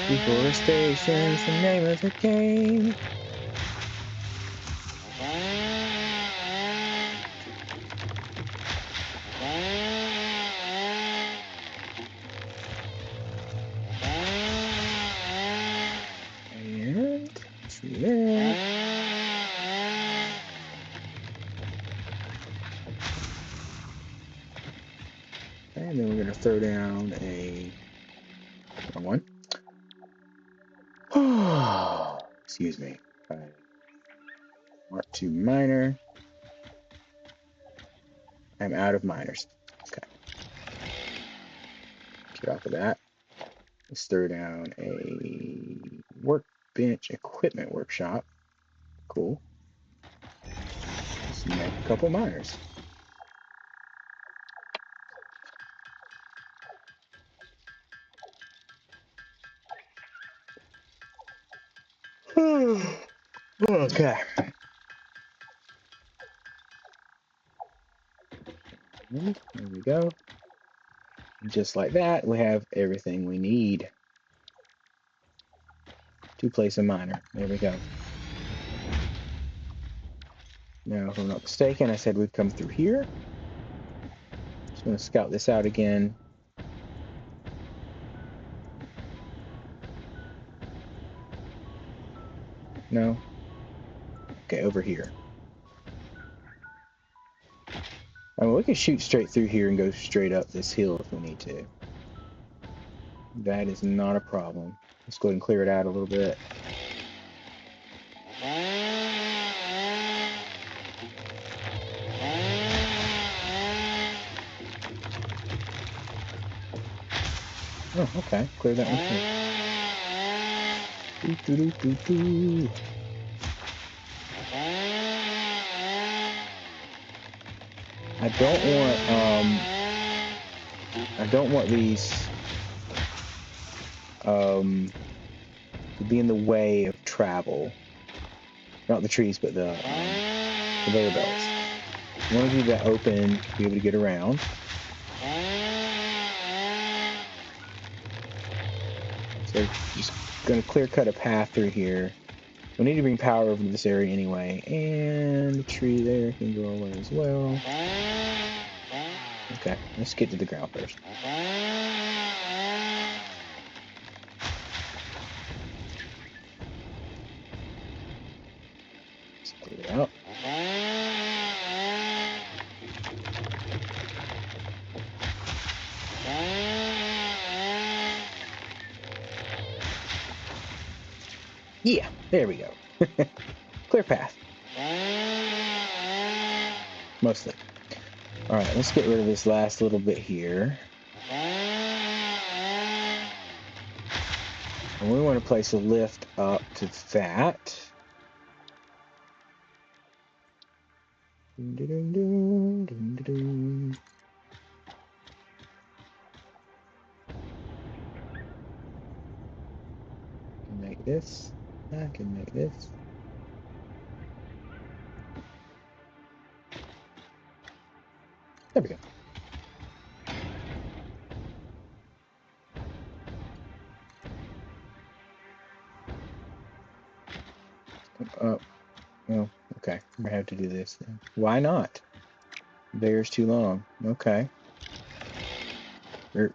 Deforestation's the name of the game. And see there. And then we're going to throw down a one. Excuse me. Mark 2 miner. I'm out of miners. Okay. Get off of that. Let's throw down a workbench equipment workshop. Cool. Let's make a couple miners. Okay. There we go. Just like that, we have everything we need to place a miner. There we go. Now, if I'm not mistaken, I said we'd come through here. Just going to scout this out again. No? Okay, over here. I mean, we can shoot straight through here and go straight up this hill if we need to. That is not a problem. Let's go ahead and clear it out a little bit. Oh, okay. Clear that one too. I don't want these to be in the way of travel. Not the trees, but the conveyor belts. I want to leave that open to be able to get around. So just going to clear cut a path through here. We need to bring power over to this area anyway. And the tree there can go away as well. Okay, let's get to the ground first. Let's clear it out. Yeah, there we go. Clear path. Mostly. All right, let's get rid of this last little bit here. And we want to place a lift up to that. Make this. I can make this. There we go. Oh, well, okay. We're gonna have to do this then. Why not? There's too long. Okay. I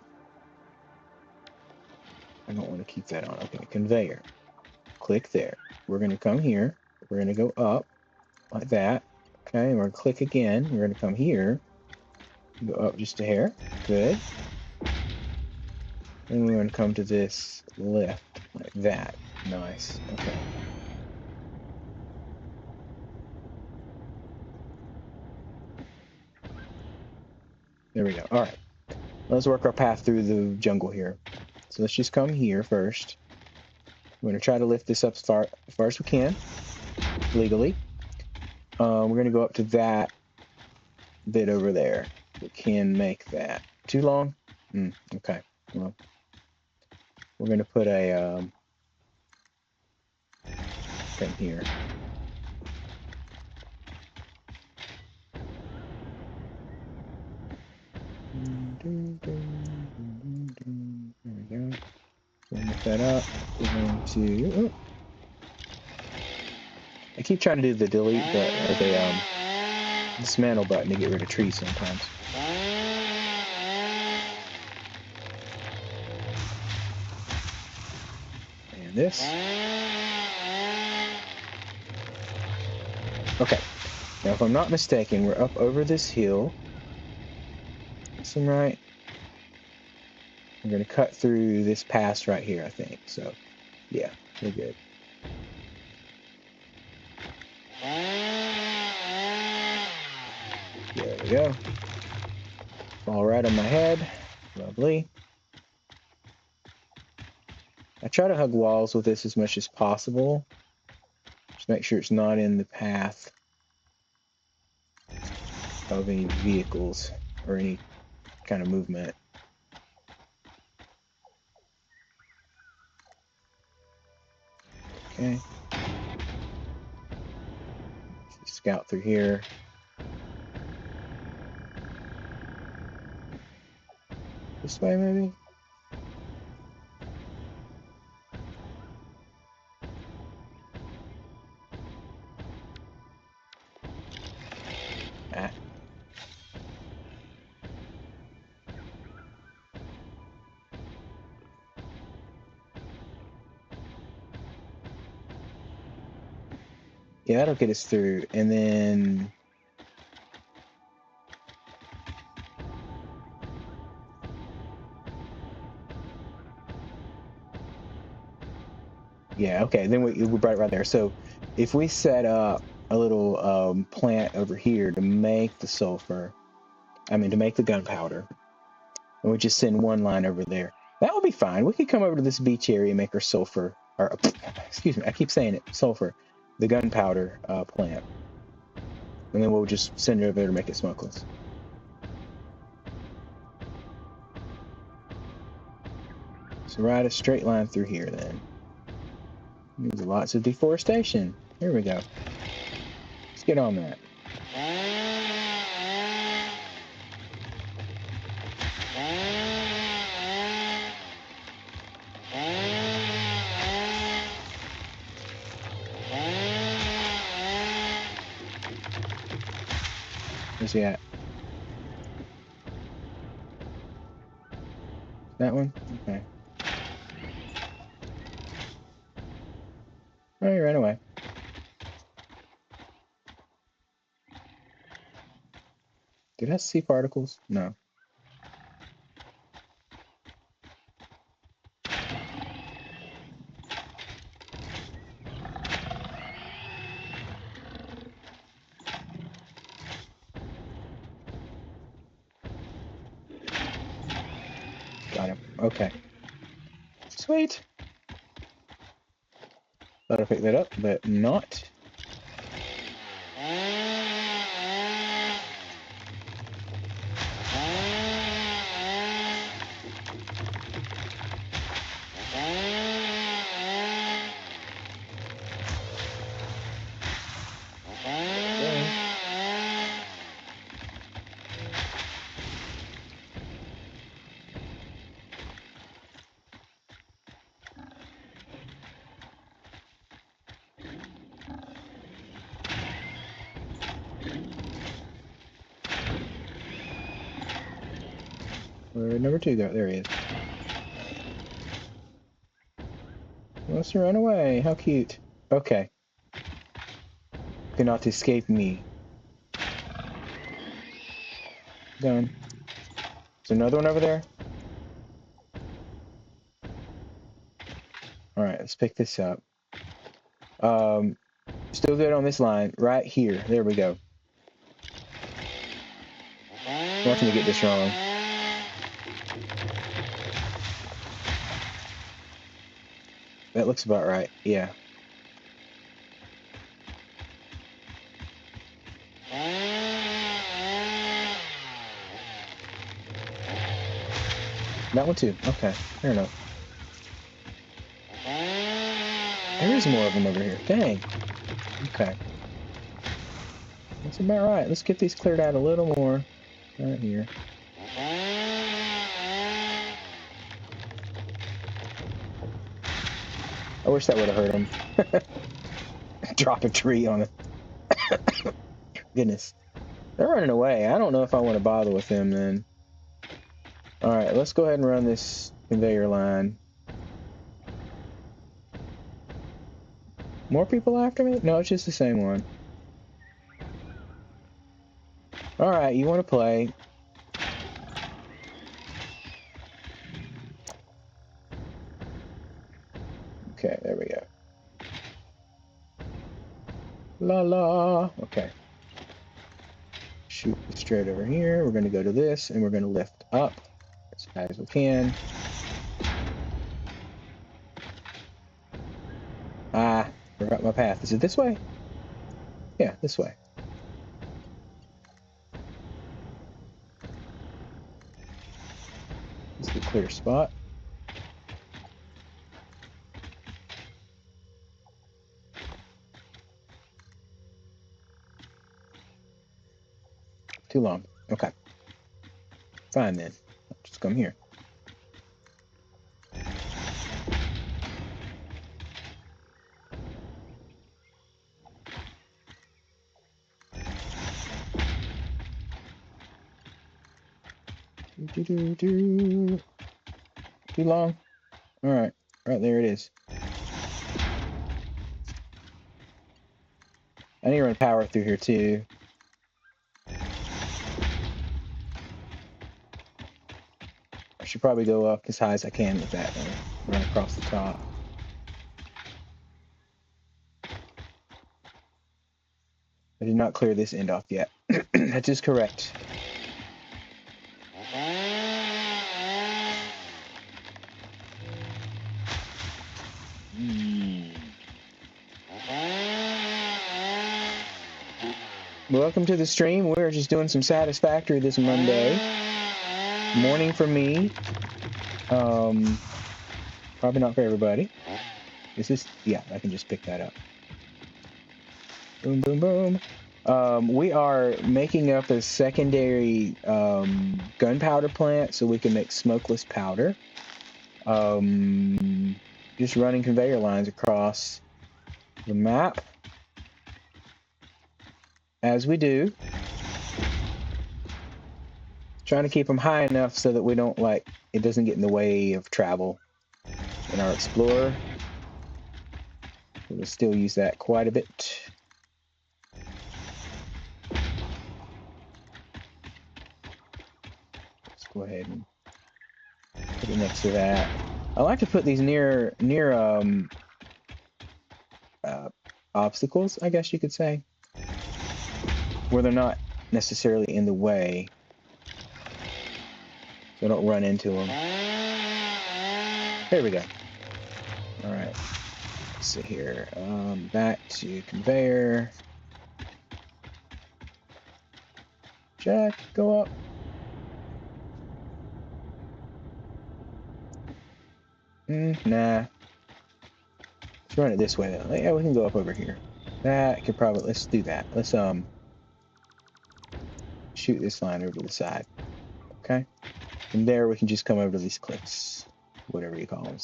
don't want to keep that on. Okay, conveyor. Click there. We're gonna come here. We're gonna go up like that. Okay, and we're gonna click again. We're gonna come here. Go up just a hair. Good. Then we're gonna come to this lift like that. Nice. Okay. There we go. All right. Let's work our path through the jungle here. So let's just come here first. We're going to try to lift this up as far as we can, legally. We're going to go up to that bit over there. We can make that. Too long? Okay. Well, we're going to put a thing here. There we go. We'll lift that up. We're going to... Oh. I keep trying to do the delete button, or the dismantle button to get rid of trees sometimes. And this. Okay. Now, if I'm not mistaken, we're up over this hill. Seem right? We're going to cut through this pass right here, I think. So, yeah, we're good. There we go. Fall right on my head. Lovely. I try to hug walls with this as much as possible. Just make sure it's not in the path of any vehicles or any kind of movement. Okay. Scout through here. This way, maybe? Ah. Yeah, that'll get us through. And then... Yeah, okay, then we're right there. So if we set up a little plant over here to make the sulfur, to make the gunpowder, and we just send one line over there, that would be fine. We could come over to this beach area and make our sulfur, or excuse me, I keep saying it, sulfur, the gunpowder plant. And then we'll just send it over there to make it smokeless. So write a straight line through here then. There's lots of deforestation. Here we go. Let's get on that. Where's he at? That one? Okay. Oh, he ran away. Did I see particles? No. Got him. Okay. Sweet. Thought I picked that up, but not. Where number 2 go? There he is. Wants to run away. How cute. Okay. Cannot escape me. Done. There's another one over there. Alright, let's pick this up. Still good on this line. Right here. There we go. Watch me get this wrong. That looks about right. Yeah. That one too. Okay. Fair enough. There is more of them over here. Dang. Okay. That's about right. Let's get these cleared out a little more. Right here. I wish that would have hurt him. Drop a tree on it. Goodness. They're running away. I don't know if I want to bother with them then. Alright, let's go ahead and run this conveyor line. More people after me? No, it's just the same one. Alright, you want to play. Okay, there we go. La la. Okay. Shoot straight over here. We're going to go to this, and we're going to lift up as high as we can. Ah, forgot my path. Is it this way? Yeah, this way. This is a clear spot. Too long. Okay. Fine then. I'll just come here. Too long. All right. Right there it is. I need to run power through here too. I should probably go up as high as I can with that and run across the top. I did not clear this end off yet. That is correct. Welcome to the stream. We're just doing some Satisfactory this Monday. Morning for me. Probably not for everybody. Is this? Yeah, I can just pick that up. Boom, boom, boom. We are making up a secondary gunpowder plant so we can make smokeless powder. Just running conveyor lines across the map. As we do. Trying to keep them high enough so that we don't, like, it doesn't get in the way of travel in our Explorer. We'll still use that quite a bit. Let's go ahead and put it next to that. I like to put these near obstacles, I guess you could say, where they're not necessarily in the way, so I don't run into them. There we go. All right. see here. Back to conveyor. Jack, go up. Nah. Let's run it this way though. Yeah, we can go up over here. That could probably, let's do that. Let's shoot this line over to the side. Okay? From there we can just come over to these cliffs. Whatever you call them.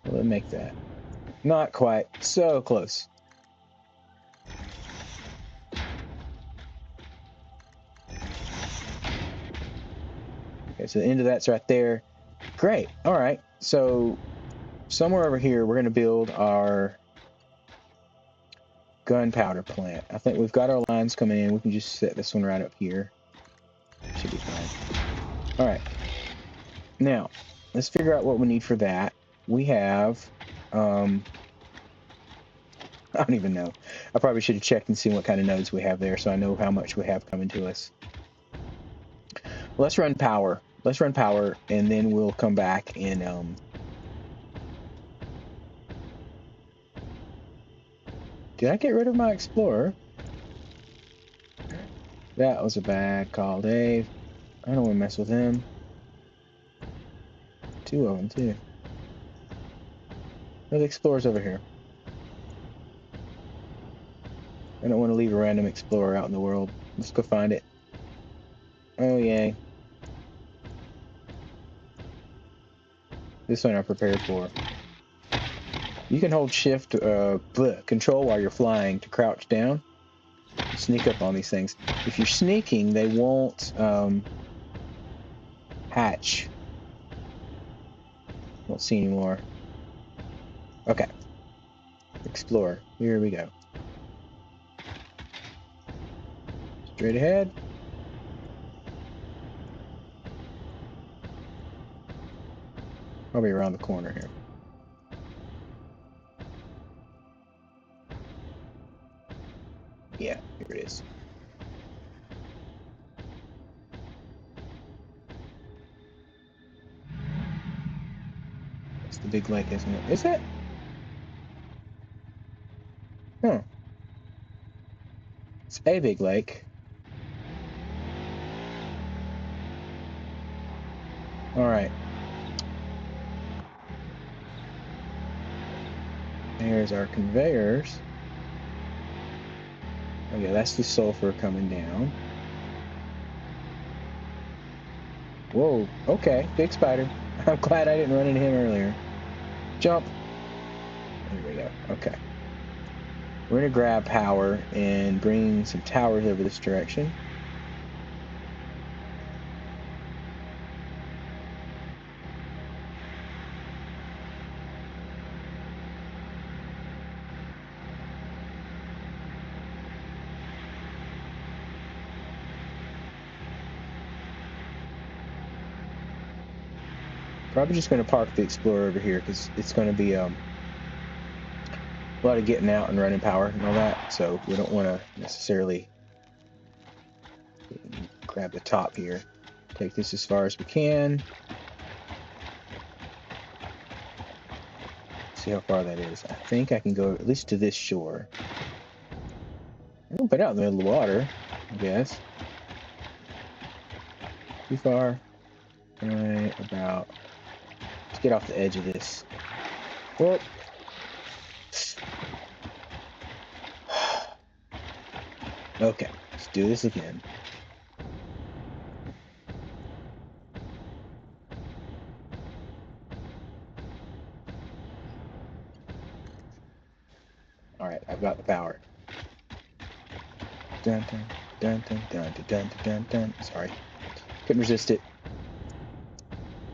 We'll make that. Not quite. So close. Okay, so the end of that's right there. Great. All right. So somewhere over here, we're going to build our gunpowder plant. I think we've got our lines coming in. We can just set this one right up here. Should be fine. All right. Now, let's figure out what we need for that. We have, I don't even know. I probably should have checked and seen what kind of nodes we have there so I know how much we have coming to us. Let's run power. Let's run power, and then we'll come back and, did I get rid of my explorer? That was a bad call, Dave. I don't want to mess with him. Two of them, too. Oh, the explorer's over here. I don't want to leave a random explorer out in the world. Let's go find it. Oh, yay. This one I'm prepared for. You can hold shift, control while you're flying to crouch down. Sneak up on these things. If you're sneaking, they won't, hatch. Won't see anymore. Okay. Explore. Here we go. Straight ahead. Probably around the corner here. Yeah, here it is. It's the big lake, isn't it? Is it? Huh. It's a big lake. Alright. There's our conveyors. Oh yeah, that's the sulfur coming down. Whoa, okay, big spider. I'm glad I didn't run into him earlier. Jump. There we go, okay. We're gonna grab power and bring some towers over this direction. Probably just going to park the Explorer over here because it's going to be a lot of getting out and running power and all that. So we don't want to necessarily grab the top here. Take this as far as we can. See how far that is. I think I can go at least to this shore. I can put out in the middle of the water, I guess. Too far. Right about. Let's get off the edge of this. Whoop. Okay, let's do this again. Alright, I've got the power. Dun dun dun dun dun dun dun dun dun. Sorry. Couldn't resist it.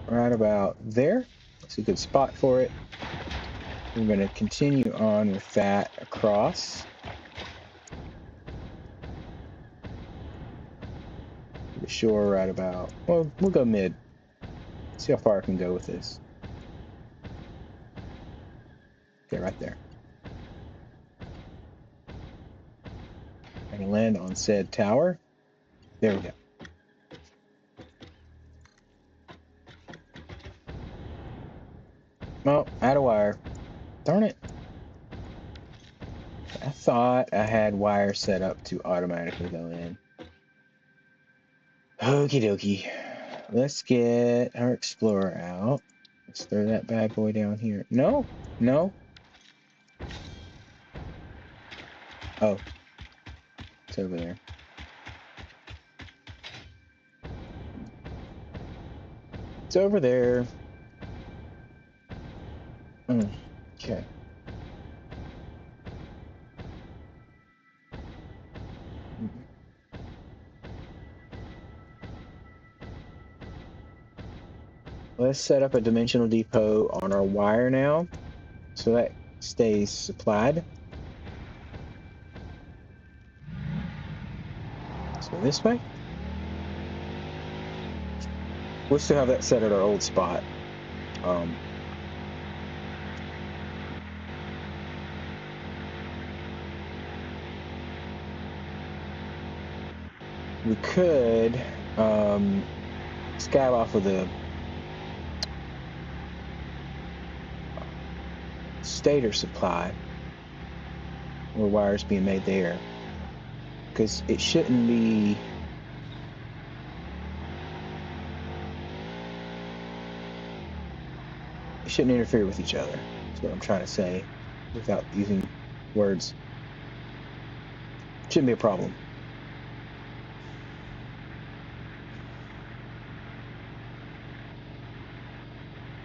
Right about there. It's a good spot for it. We're going to continue on with that across. The shore right about, well, we'll go mid. See how far I can go with this. Okay, right there. I can land on said tower. There we go. Oh, out of wire. Darn it. I thought I had wire set up to automatically go in. Okie dokie. Let's get our Explorer out. Let's throw that bad boy down here. No, no. Oh, it's over there. It's over there. Okay. Let's set up a dimensional depot on our wire now, so that stays supplied. So this way. We'll still have that set at our old spot. We could scab off of the stator supply where wires being made there, because it shouldn't be interfere with each other. That's what I'm trying to say without using words. Shouldn't be a problem.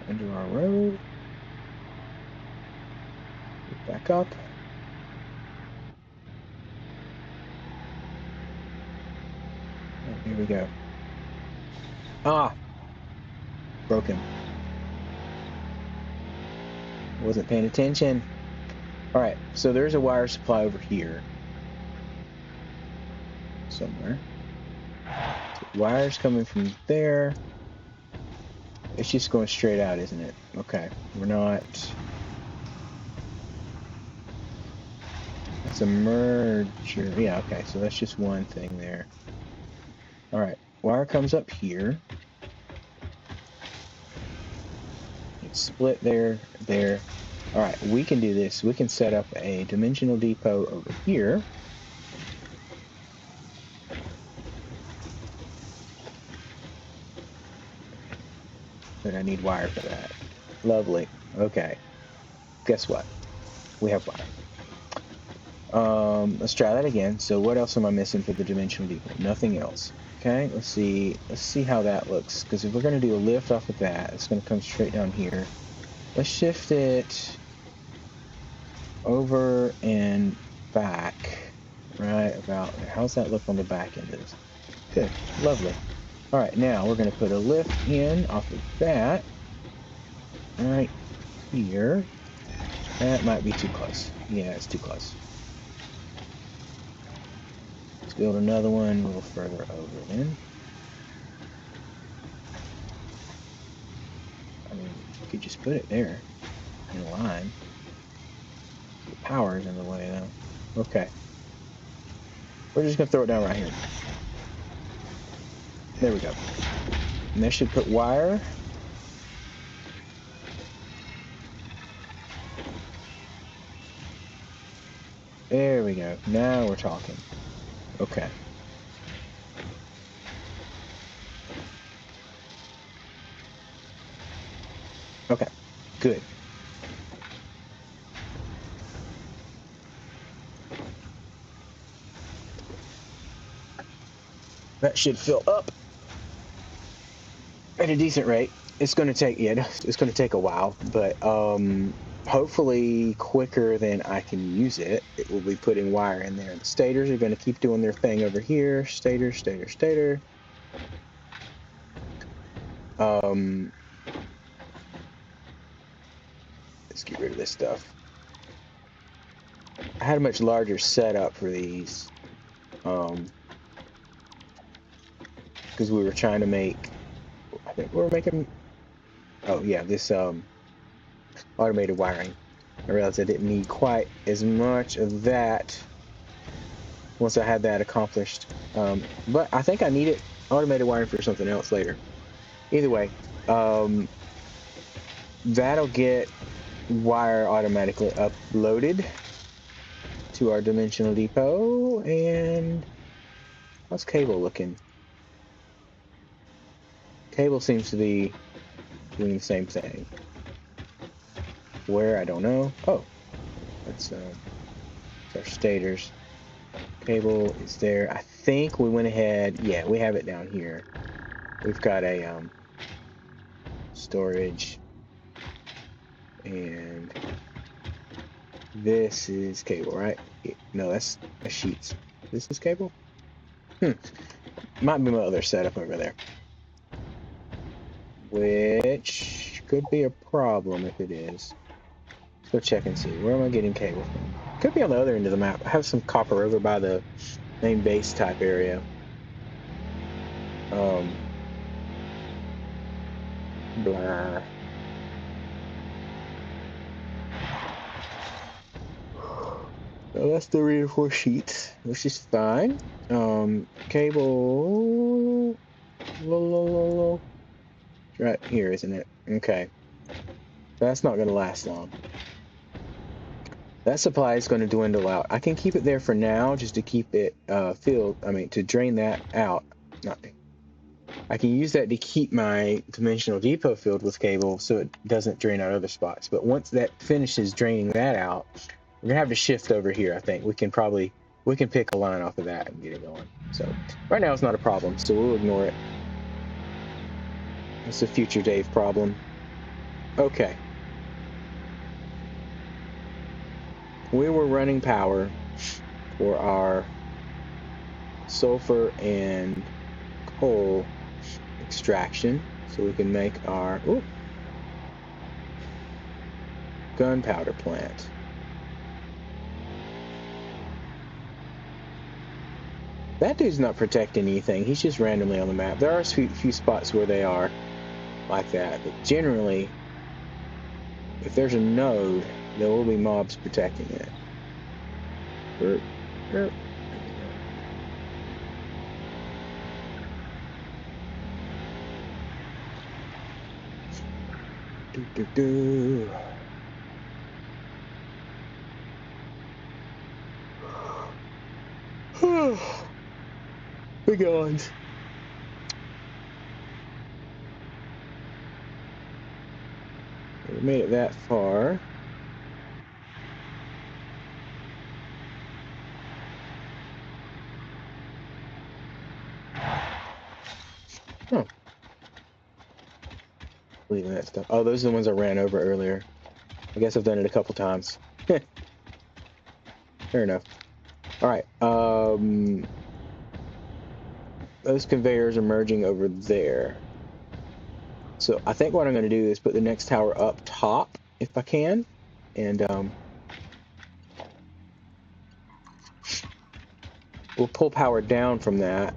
Under our road. Back up. Oh, here we go. Ah! Broken. Wasn't paying attention. Alright, so there's a wire supply over here. Somewhere. So wires coming from there. It's just going straight out, isn't it? Okay. We're not... It's a merger. Yeah, okay, so that's just one thing there. Alright, wire comes up here. It's split there, there. Alright, we can do this. We can set up a dimensional depot over here. But I need wire for that. Lovely. Okay. Guess what? We have wire. Let's try that again. So what else am I missing for the dimensional depot? Nothing else. Okay, let's see how that looks. Because if we're going to do a lift off of that, it's going to come straight down here. Let's shift it over and back. Right about there. How's that look on the back end of this? Good. Lovely. All right, now we're going to put a lift in off of that. Right here. That might be too close. Yeah, it's too close. Let's build another one a little further over then. I mean, you could just put it there in a line. The power's in the way though. Okay. We're just gonna throw it down right here. There we go. And that should put wire. There we go. Now we're talking. Okay. Okay. Good. That should fill up at a decent rate. It's going to take, yeah, it's going to take a while, but hopefully quicker than I can use it. It will be putting wire in there. The stators are going to keep doing their thing over here. Stator, stator, stator. Let's get rid of this stuff. I had a much larger setup for these, because we were trying to make, I think we were making, oh yeah, this automated wiring. I realized I didn't need quite as much of that once I had that accomplished, but I think I needed automated wiring for something else later. Either way, that'll get wire automatically uploaded to our dimensional depot. And how's cable looking? Cable seems to be doing the same thing. Where, I don't know. Oh, that's our stators. Cable is there. I think we went ahead. Yeah, we have it down here. We've got a storage, and this is cable, right? No, that's sheets. This is cable. Might be my other setup over there, which could be a problem if it is. Let's go check and see. Where am I getting cable from? Could be on the other end of the map. I have some copper over by the main base type area. Blah. So that's the reinforced sheets, which is fine. Cable. It's right here, isn't it? Okay. That's not going to last long. That supply is going to dwindle out. I can keep it there for now just to keep it filled. I mean, to drain that out. I can use that to keep my dimensional depot filled with cable so it doesn't drain out other spots. But once that finishes draining that out, we're going to have to shift over here, I think. We can pick a line off of that and get it going. So right now it's not a problem, so we'll ignore it. It's a future Dave problem. Okay. We were running power for our sulfur and coal extraction so we can make our gunpowder plant. That dude's not protecting anything. He's just randomly on the map. There are a few spots where they are like that, but generally, if there's a node, there will be mobs protecting it. Big odds. We made it that far. Oh. Leaving that stuff. Oh, those are the ones I ran over earlier. I guess I've done it a couple times. Fair enough. All right. Those conveyors are merging over there. So I think what I'm going to do is put the next tower up top, if I can, and we'll pull power down from that.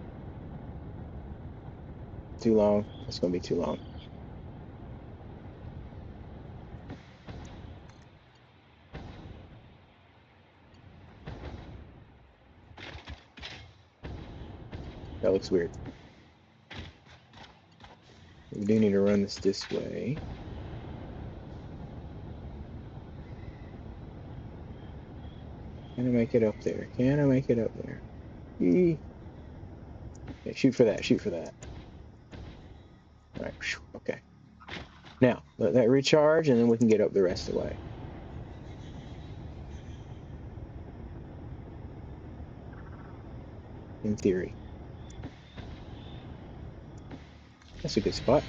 Too long. That's going to be too long. That looks weird. We do need to run this way. Can I make it up there? Can I make it up there? Okay, shoot for that. Shoot for that. All right. Okay. Now, let that recharge, and then we can get up the rest of the way. In theory. That's a good spot.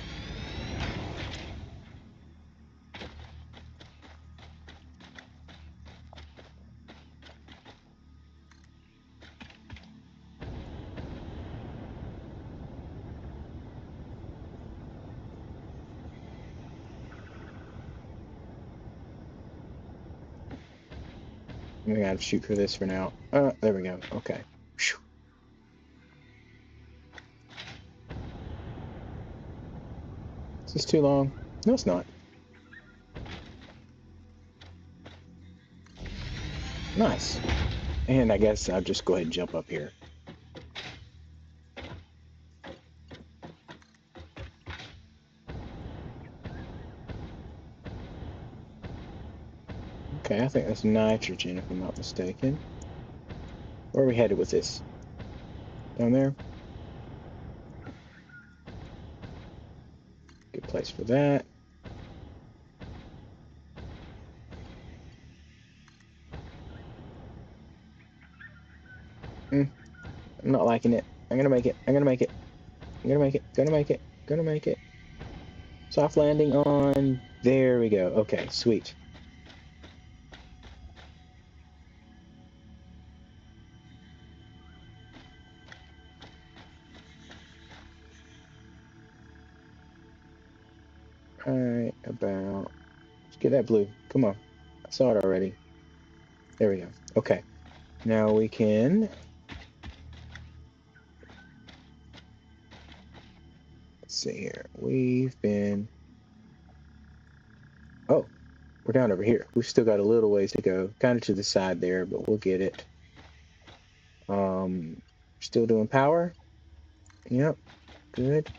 We gotta shoot for this for now. There we go. Okay. Whew. Is this too long? No, it's not. Nice. And I guess I'll just go ahead and jump up here. Okay, I think that's nitrogen, if I'm not mistaken. Where are we headed with this? Down there? Good place for that. I'm not liking it. I'm gonna make it. I'm gonna make it. I'm gonna make it. Gonna make it. Gonna make it. Soft landing on. There we go. Okay, sweet. Alright, about. Let's get that blue. Come on. I saw it already. There we go. Okay. Now we can. Let's see here. We've been. Oh, we're down over here. We've still got a little ways to go. Kind of to the side there, but we'll get it. Still doing power. Yep. Good.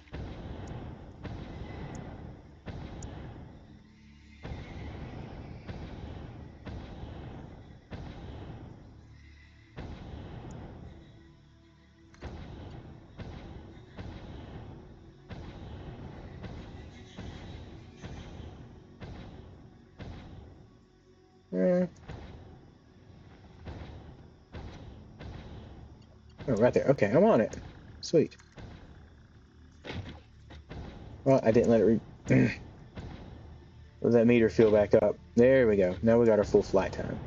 Oh, right there. Okay, I'm on it. Sweet. Well, I didn't let it let that meter fill back up. There we go. Now we got our full flight time.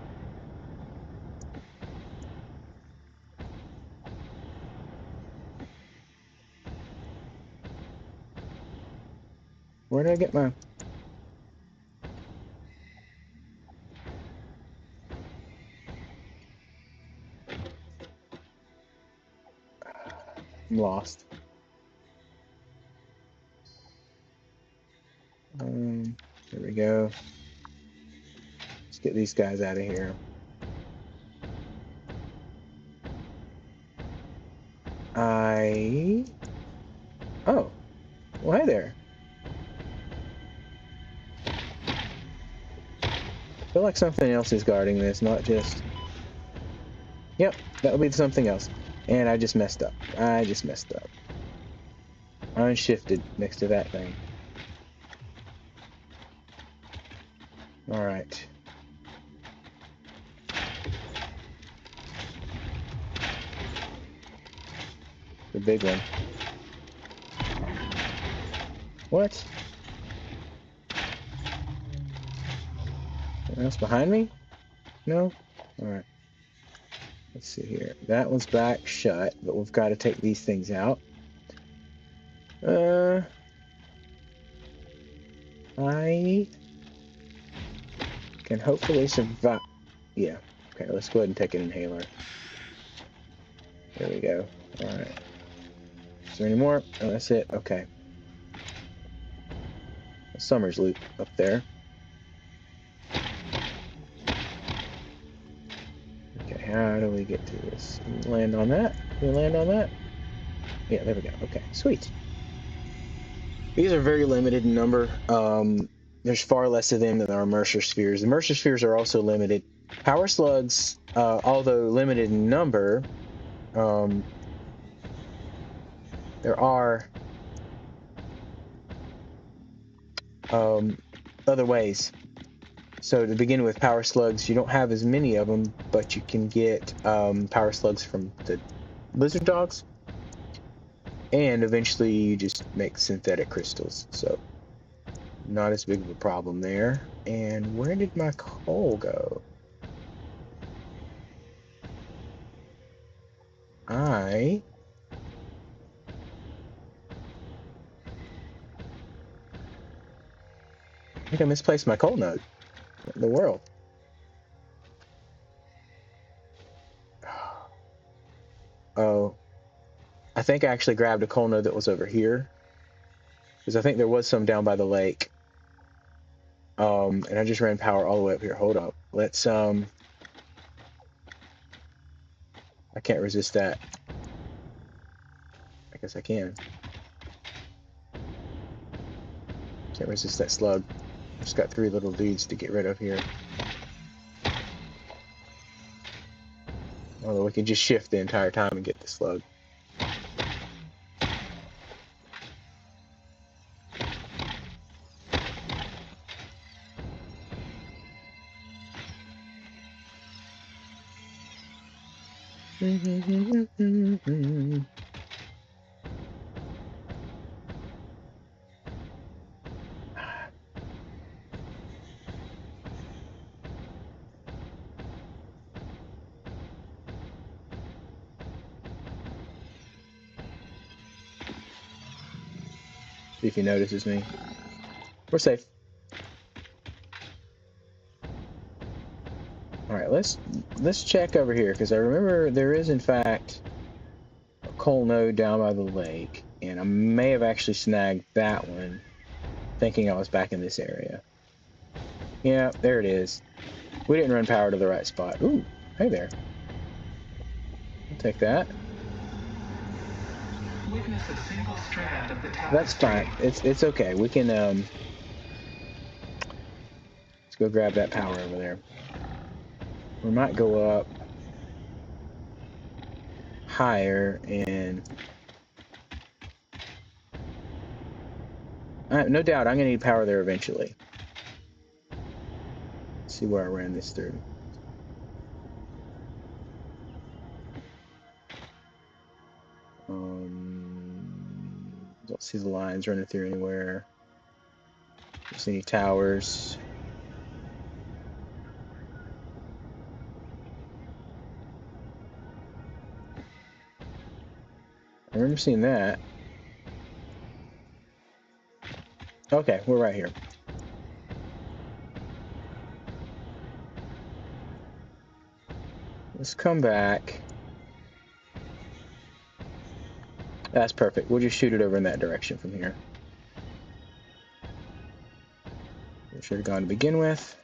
Where did I get my... I'm lost. There we go. Let's get these guys out of here. Oh. Well, hi there. I feel like something else is guarding this, not just... Yep, that would be something else. And I just messed up. I just messed up. Unshifted next to that thing. Alright. The big one. What? Anything else behind me? No? Alright. Let's see here. That one's back shut, but we've got to take these things out. I can hopefully survive. Yeah. Okay, let's go ahead and take an inhaler. There we go. Alright. Is there any more? Oh, that's it. Okay. Summer's loop up there. Okay, how do we get to this? Land on that? Can we land on that? Yeah, there we go. Okay, sweet. These are very limited in number. There's far less of them than our Mercer spheres. The Mercer spheres are also limited. Power slugs, although limited in number, there are other ways. So to begin with, power slugs, you don't have as many of them, but you can get power slugs from the lizard dogs. And eventually you just make synthetic crystals. So not as big of a problem there. And where did my coal go? I think I misplaced my coal node. What in the world? Oh, I think I actually grabbed a coal node that was over here. Because I think there was some down by the lake. And I just ran power all the way up here. Hold up. Let's, I can't resist that. I guess I can. Can't resist that slug. Just got 3 little dudes to get rid of here. Although we could just shift the entire time and get the slug. See if he notices me. We're safe. All right, let's check over here because I remember there is in fact a coal node down by the lake, and I may have actually snagged that one, thinking I was back in this area. Yeah, there it is. We didn't run power to the right spot. Ooh, hey there. I'll take that. Witness a single strand of the tapestry. That's fine. It's okay. We can let's go grab that power over there. We might go up higher and no doubt I'm gonna need power there eventually. Let's see where I ran this through. Don't see the lines running through anywhere. Don't see any towers. I remember seeing that. Okay, we're right here. Let's come back. That's perfect. We'll just shoot it over in that direction from here. We should have gone to begin with.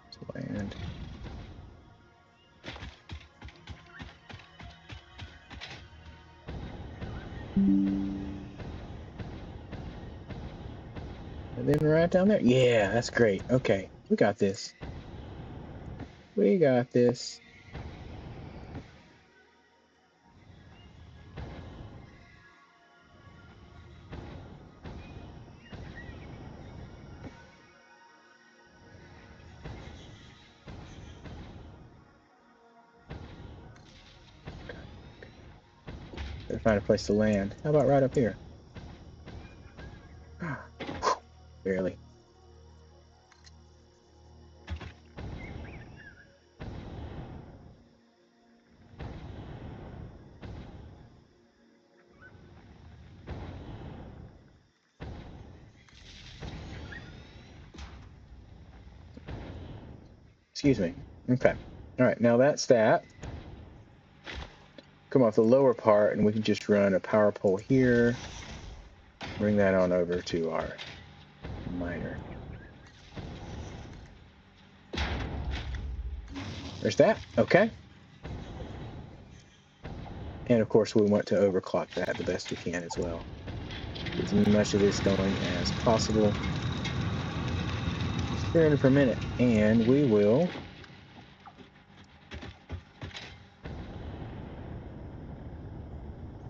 Let's land. And then right down there. Yeah, that's great. Okay, we got this. We got this. Gotta find a place to land. How about right up here? Barely. Excuse me. Okay. All right, now that's that. Come off the lower part, and we can just run a power pole here. Bring that on over to our miner. There's that. Okay. And of course, we want to overclock that the best we can as well. Get as much of this going as possible. 300 per minute, and we will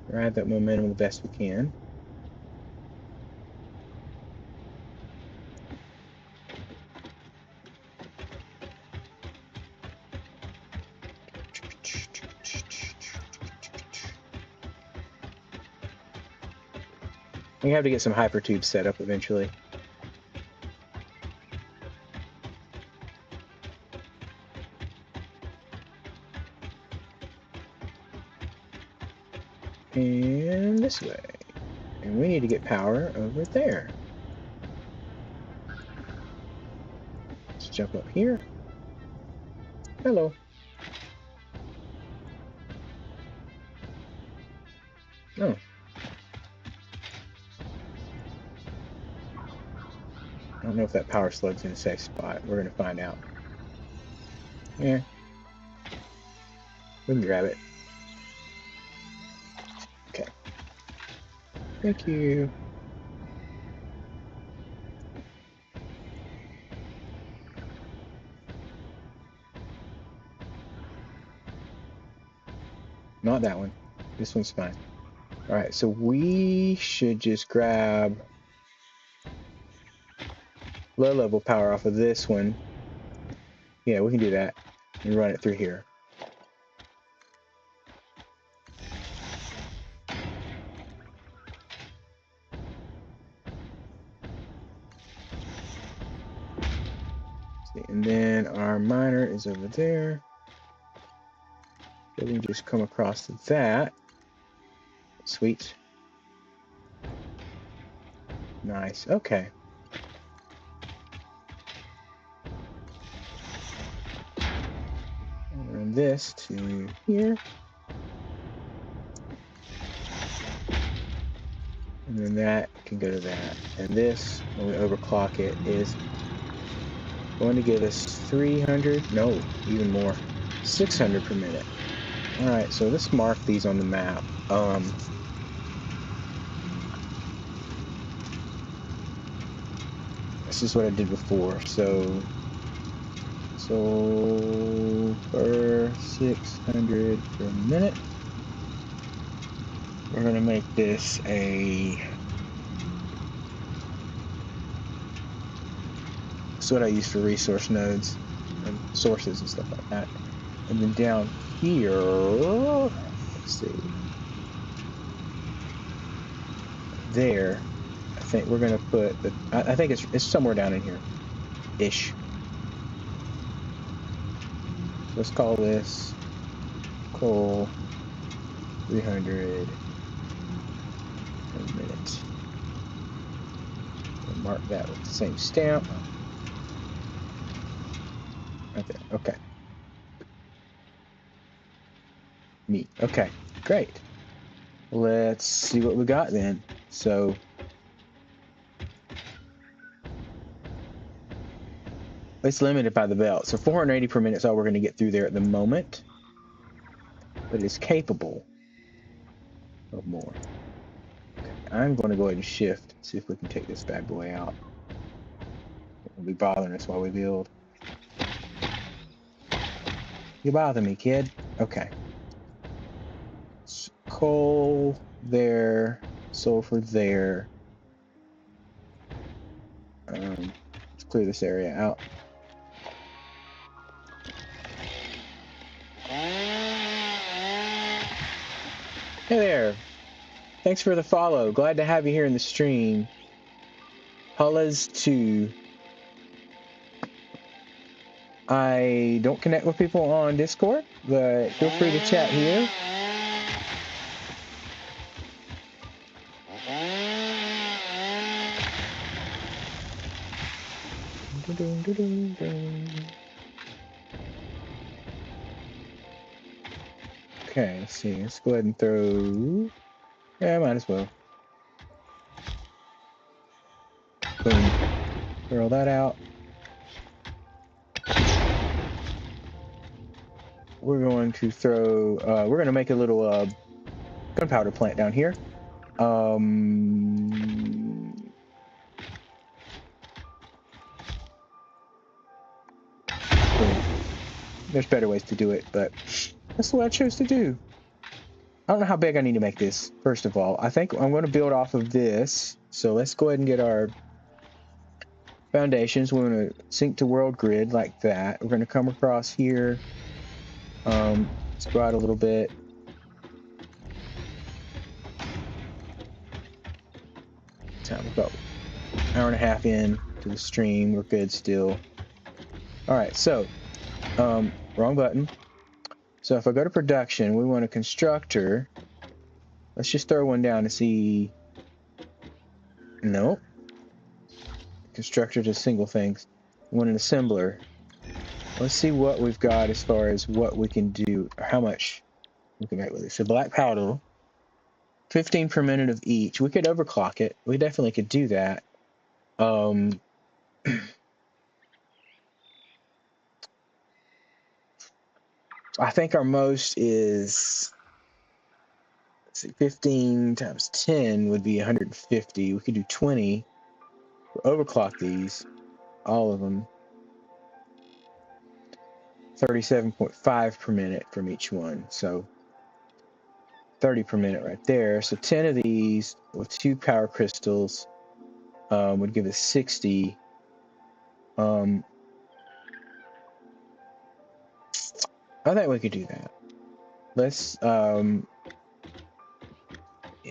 ride that momentum the best we can. We have to get some hypertubes set up eventually. And this way. And we need to get power over there. Let's jump up here. Hello. Oh. I don't know if that power slug's in a safe spot. We're going to find out. Yeah. We can grab it. Okay. Thank you. Not that one. This one's fine. All right, so we should just grab low level power off of this one. Yeah, we can do that and run it through here. See, and then our miner is over there. So we can just come across to that. Sweet. Nice. Okay. And run this to here. And then that can go to that. And this, when we overclock it, is going to give us 300, no, even more, 600 per minute. All right, so let's mark these on the map. This is what I did before. So per 600 per minute. We're gonna make this a. That's what I use for resource nodes and sources and stuff like that. And then down here, let's see. There, I think we're gonna put the. I think it's somewhere down in here, ish. Let's call this coal 300 per minute. We'll mark that with the same stamp. Right there. Okay. Neat. Okay. Great. Let's see what we got then. So it's limited by the belt. So 480 per minute is all we're going to get through there at the moment. But it's capable of more. Okay. I'm going to go ahead and shift, see if we can take this bad boy out. It'll be bothering us while we build. You bother me, kid. Okay. Coal there, sulfur there. Let's clear this area out. Hey there. Thanks for the follow. Glad to have you here in the stream. Hullas 2. I don't connect with people on Discord, but feel free to chat here. Okay, let's see. Let's go ahead and throw. Yeah, might as well. Boom. Throw that out. We're going to throw. We're going to make a little gunpowder plant down here. There's better ways to do it, but that's what I chose to do. I don't know how big I need to make this, first of all. I think I'm going to build off of this. So let's go ahead and get our foundations. We're going to sync to world grid like that. We're going to come across here. Let's go out a little bit. Time about an hour and a half in to the stream. We're good still. All right, so wrong button. So if I go to production, we want a constructor. Let's just throw one down to see. No. Constructor to single things. We want an assembler. Let's see what we've got as far as what we can do, or how much we can make with it. So black powder, 15 per minute of each. We could overclock it. We definitely could do that. I think our most is, let's see, 15 times 10 would be 150. We could do 20. We'll overclock these, all of them. 37.5 per minute from each one. So 30 per minute right there. So 10 of these with 2 power crystals would give us 60. I think we could do that. Let's yeah,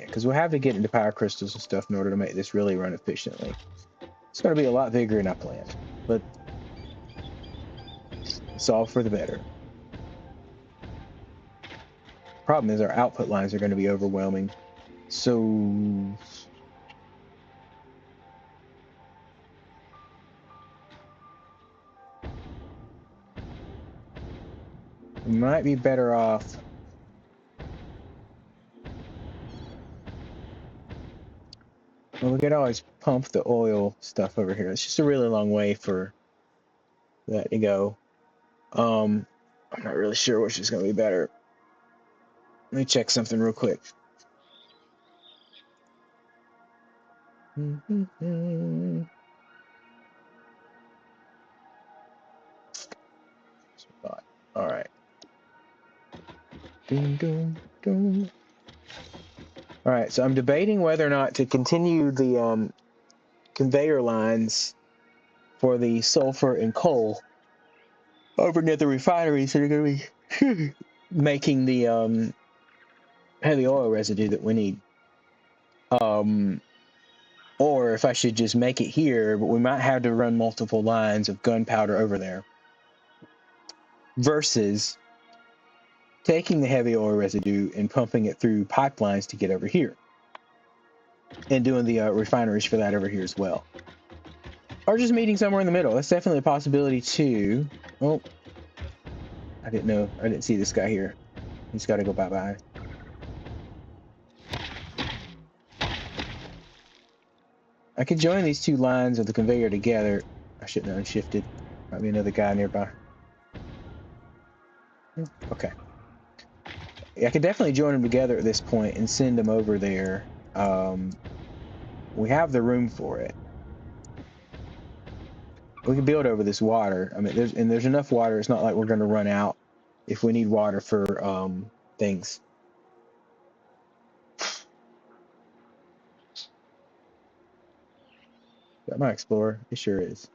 because we'll have to get into power crystals and stuff in order to make this really run efficiently. It's going to be a lot bigger than I planned, but it's all for the better. Problem is our output lines are going to be overwhelming. So we might be better off. Well, we could always pump the oil stuff over here. It's just a really long way for that to go. I'm not really sure which is going to be better. Let me check something real quick. All right. Doom, doom, doom. All right, so I'm debating whether or not to continue the conveyor lines for the sulfur and coal over near the refineries that are going to be making the heavy oil residue that we need. Or if I should just make it here, but we might have to run multiple lines of gunpowder over there. Versus taking the heavy oil residue and pumping it through pipelines to get over here. And doing the refineries for that over here as well. Or just meeting somewhere in the middle. That's definitely a possibility too. Oh, I didn't know. I didn't see this guy here. He's got to go bye-bye. I could join these two lines of the conveyor together. I shouldn't have unshifted. Might be another guy nearby. Okay. Yeah, I could definitely join them together at this point and send them over there. We have the room for it. We can build over this water. I mean, there's enough water. It's not like we're going to run out if we need water for things. Is that my Explorer? It sure is.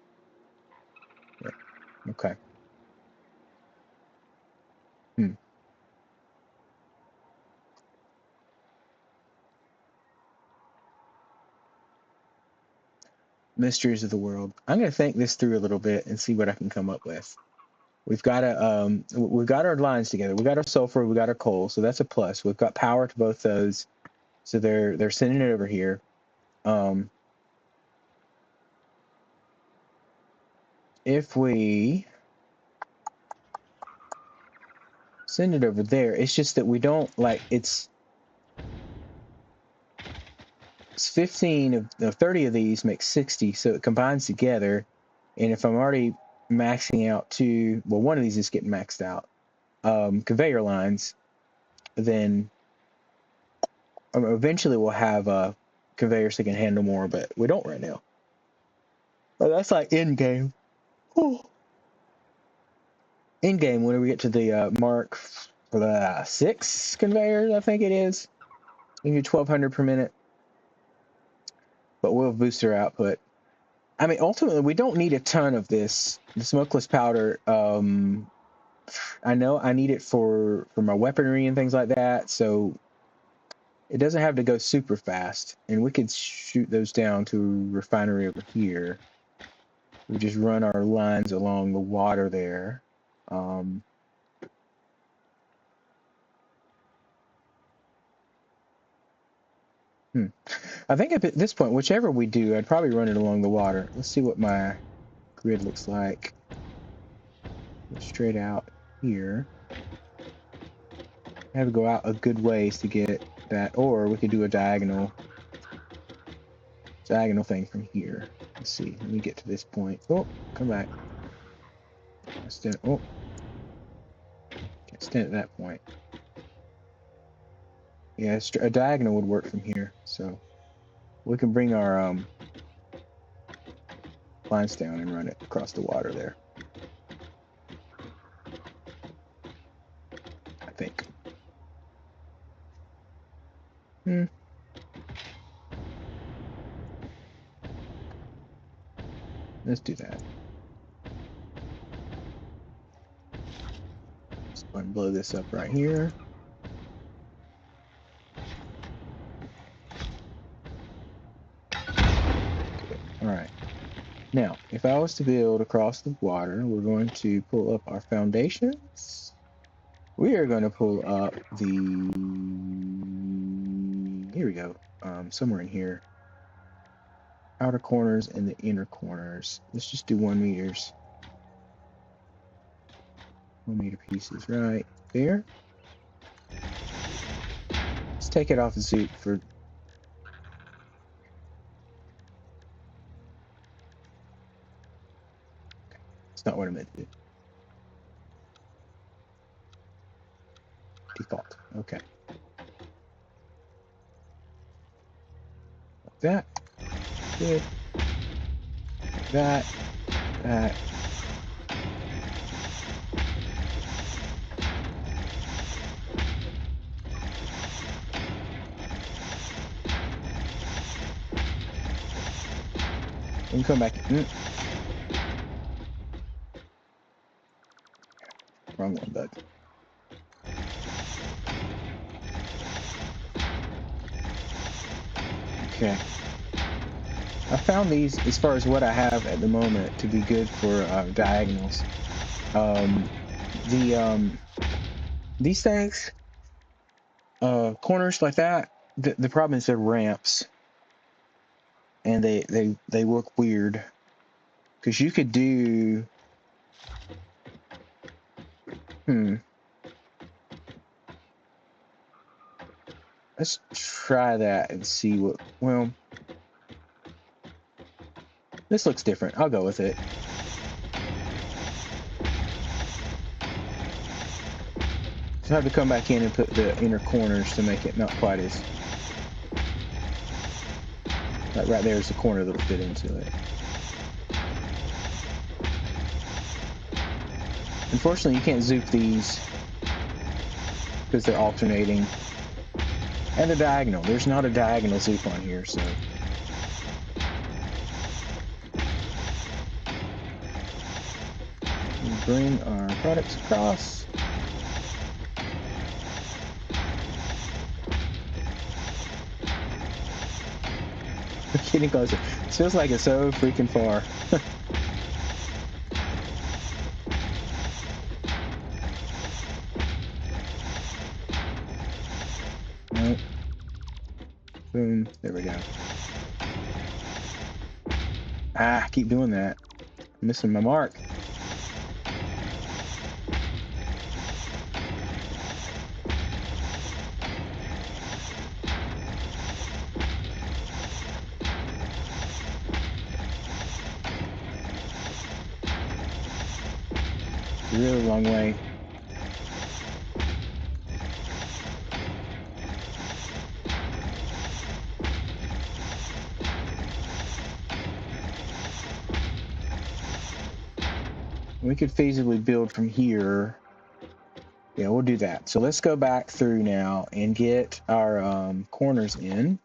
Yeah. Okay. Mysteries of the world. I'm going to think this through a little bit and see what I can come up with. We've got our lines together. We got our sulfur, we got our coal, so that's a plus. We've got power to both those, so they're sending it over here. If we send it over there, it's just that we don't like it's 15 of 30 of these makes 60, so it combines together. And if I'm already maxing out one of these is getting maxed out, conveyor lines, then eventually we'll have conveyors that can handle more, but we don't right now. But that's like end game. End game, when we get to the mark for the 6 conveyors, I think it is. You get 1,200 per minute. But we'll boost our output. I mean, ultimately, we don't need a ton of this. The smokeless powder, I know I need it for my weaponry and things like that, so it doesn't have to go super fast. And we could shoot those down to a refinery over here. We just run our lines along the water there. I think at this point, whichever we do, I'd probably run it along the water. Let's see what my grid looks like. Straight out here. I have to go out a good ways to get that, or we could do a diagonal thing from here. Let's see. Let me get to this point. Oh, come back. Oh, can't stand at that point. Yeah, a diagonal would work from here, so we can bring our lines down and run it across the water there. I think. Hmm. Let's do that. Let's go ahead and blow this up right here. Good. All right. Now, if I was to build across the water, we're going to pull up our foundations. We are going to pull up the, here we go, somewhere in here. Outer corners and the inner corners. Let's just do 1 meters. 1 meter pieces right there. Let's take it off the zoot for. It's not what I meant to do. Default. Okay. Like that. Good. Like that. That. And come back. Wrong one, bud. Okay. I found these, as far as what I have at the moment, to be good for diagonals. These things, corners like that, the problem is they're ramps, and they look weird. Because you could do, let's try that and see what, well, this looks different. I'll go with it. So I have to come back in and put the inner corners to make it not quite as, like right there is the corner that'll fit into it. Unfortunately, you can't zoop these because they're alternating. And the diagonal. There's not a diagonal zoop on here, so. We bring our products across. We're getting closer. It feels like it's so freaking far. Nope. Boom. There we go. Ah, I keep doing that. I'm missing my mark. It's a really long way. We could feasibly build from here. Yeah, we'll do that. So let's go back through now and get our corners in.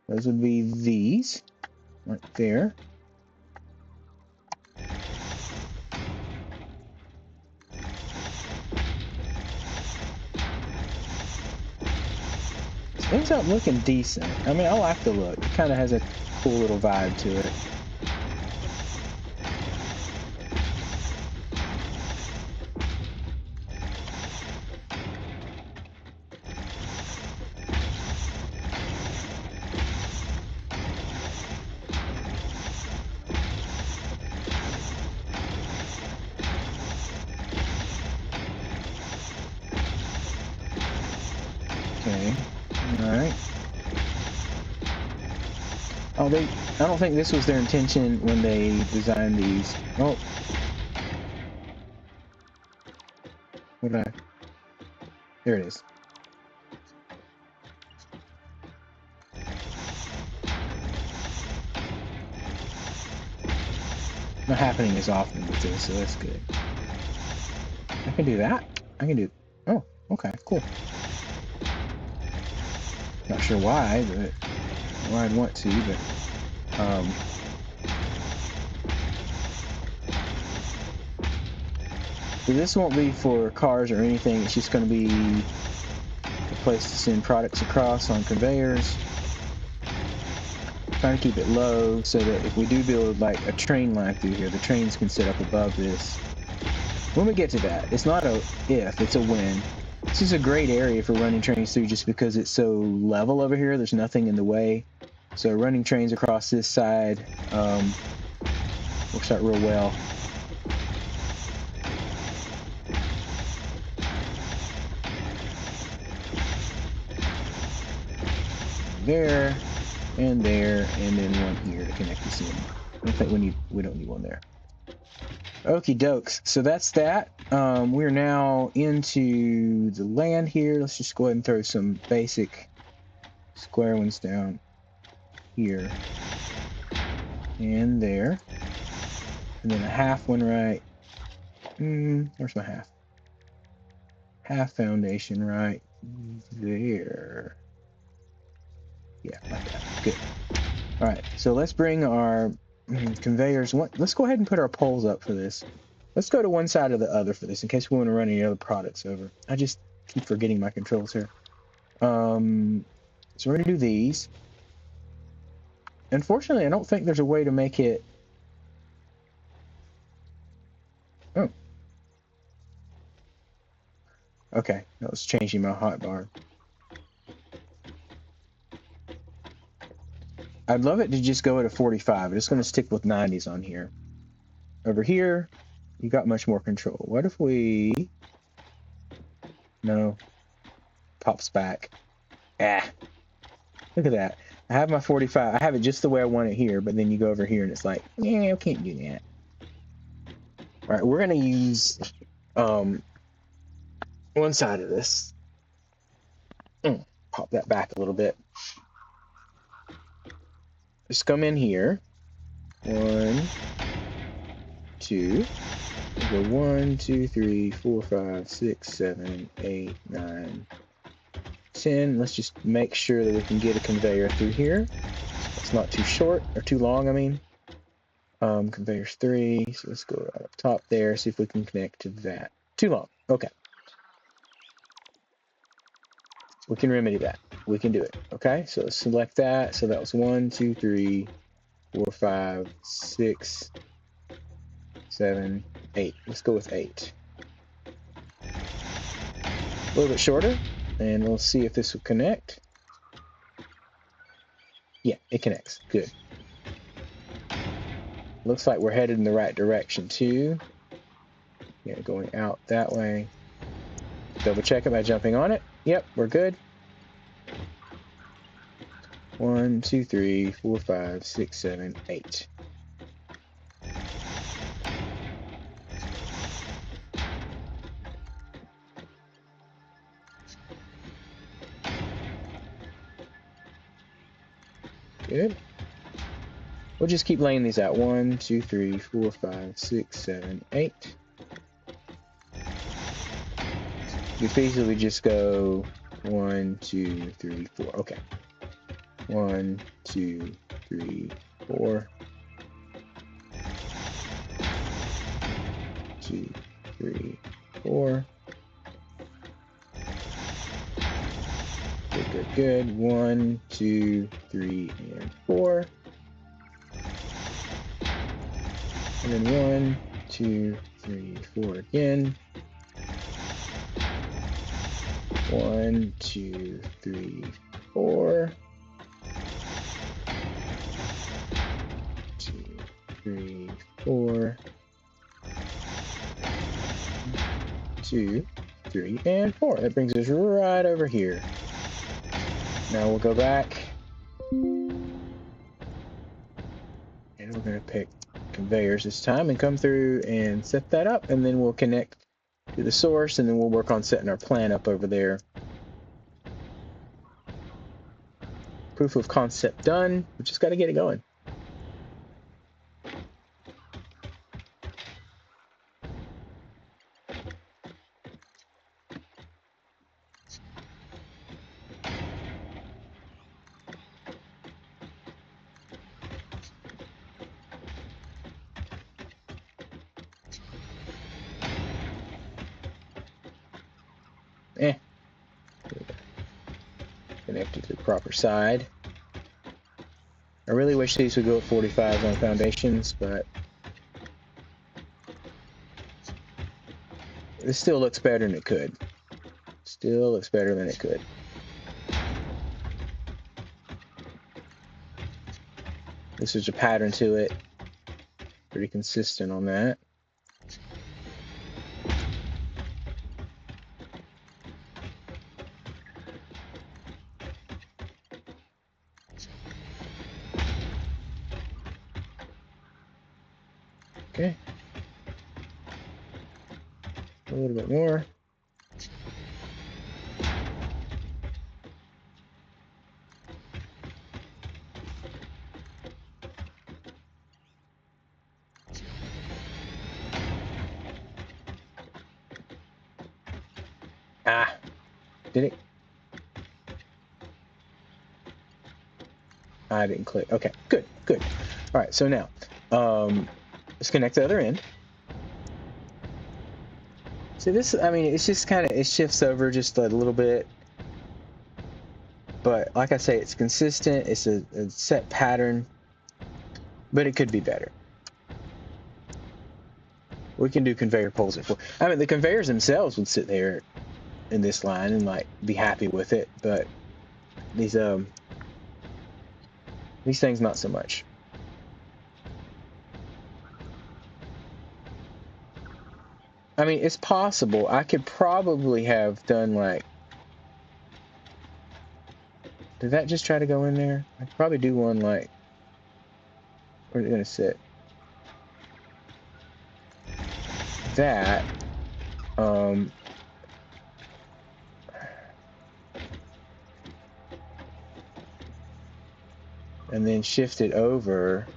Those would be these right there. This ends up looking decent. I mean, I like the look. It kind of has a cool little vibe to it. Okay. All right. Oh, I don't think this was their intention when they designed these. Oh. What did I? There it is. Not happening as often with this, so that's good. I can do that. I can do. Oh, okay, cool. Not sure why, but why I'd want to, but so this won't be for cars or anything. It's just going to be a place to send products across on conveyors. Trying to keep it low so that if we do build like a train line through here, the trains can sit up above this. When we get to that, it's not a if, it's a when. This is a great area for running trains through just because it's so level over here. There's nothing in the way. So running trains across this side works out real well. There, and then one here to connect this in. I don't think we don't need one there. Okie dokes. So that's that. We're now into the land here. Let's just go ahead and throw some basic square ones down here and there. And then a half one right. Where's my half? Half foundation right there. Yeah, like that. Good. All right, so let's bring our conveyors. Let's go ahead and put our poles up for this. Let's go to one side or the other for this in case we want to run any other products over. I just keep forgetting my controls here. So we're going to do these. Unfortunately, I don't think there's a way to make it... Oh. Okay, that was changing my hotbar. I'd love it to just go at a 45. I'm just going to stick with 90s on here. Over here, you got much more control. What if we... No. Pops back. Ah. Look at that. I have my 45. I have it just the way I want it here, but then you go over here and it's like, yeah, I can't do that. All right, we're going to use one side of this. Pop that back a little bit. Just come in here. 1, 2. We'll go 1, 2, 3, 4, 5, 6, 7, 8, 9, 10. Let's just make sure that we can get a conveyor through here. It's not too short, or too long, I mean. Conveyors 3, so let's go right up top there, see if we can connect to that. Too long, okay. We can remedy that. We can do it, okay? So let's select that. So that was 1, 2, 3, 4, 5, 6, 7, 8. Let's go with 8. A little bit shorter, and we'll see if this will connect. Yeah, it connects. Good. Looks like we're headed in the right direction too. Yeah, going out that way. Double check it by jumping on it. Yep, we're good. 1, 2, 3, 4, 5, 6, 7, 8. Good. We'll just keep laying these out. 1, 2, 3, 4, 5, 6, 7, 8. You basically just go 1, 2, 3, 4. Okay. 1, 2, 3, 4. 2, 3, 4. Good, good, good. 1, 2, 3, and 4. And then 1, 2, 3, 4 again. 1, 2, 3, 4. 2, 3, 4. 2, 3, and 4. That brings us right over here. Now we'll go back. And we're going to pick conveyors this time and come through and set that up. And then we'll connect to the source, and then we'll work on setting our plan up over there. Proof of concept done. We just got to get it going. connected to the proper side. I really wish these would go at 45s on foundations, but this still looks better than it could. Still looks better than it could. This is a pattern to it. Pretty consistent on that. Okay. A little bit more. Ah, did it? I didn't click. Okay, good, good. All right, so now, let's connect the other end. So this, I mean, it's just kind of, it shifts over just a little bit. But like I say, it's consistent. It's a set pattern, but it could be better. We can do conveyor poles at 4. I mean, the conveyors themselves would sit there in this line and like be happy with it, but these things not so much. I mean, it's possible. I could probably have done like, did that just try to go in there? I could probably do one like, where's it gonna sit? That, and then shift it over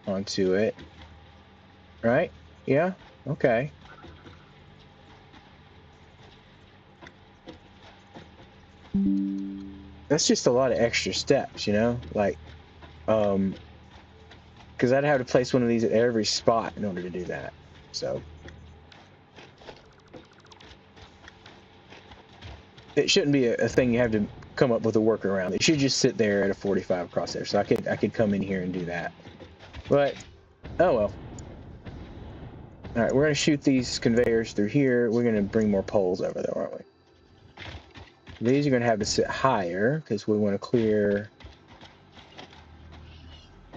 onto it, right? Yeah, okay. That's just a lot of extra steps, you know? Like, because I'd have to place one of these at every spot in order to do that. So it shouldn't be a thing you have to come up with a workaround. It should just sit there at a 45 across there. So I could come in here and do that. But oh well. All right, we're gonna shoot these conveyors through here. We're gonna bring more poles over though, aren't we? These are gonna have to sit higher because we want to clear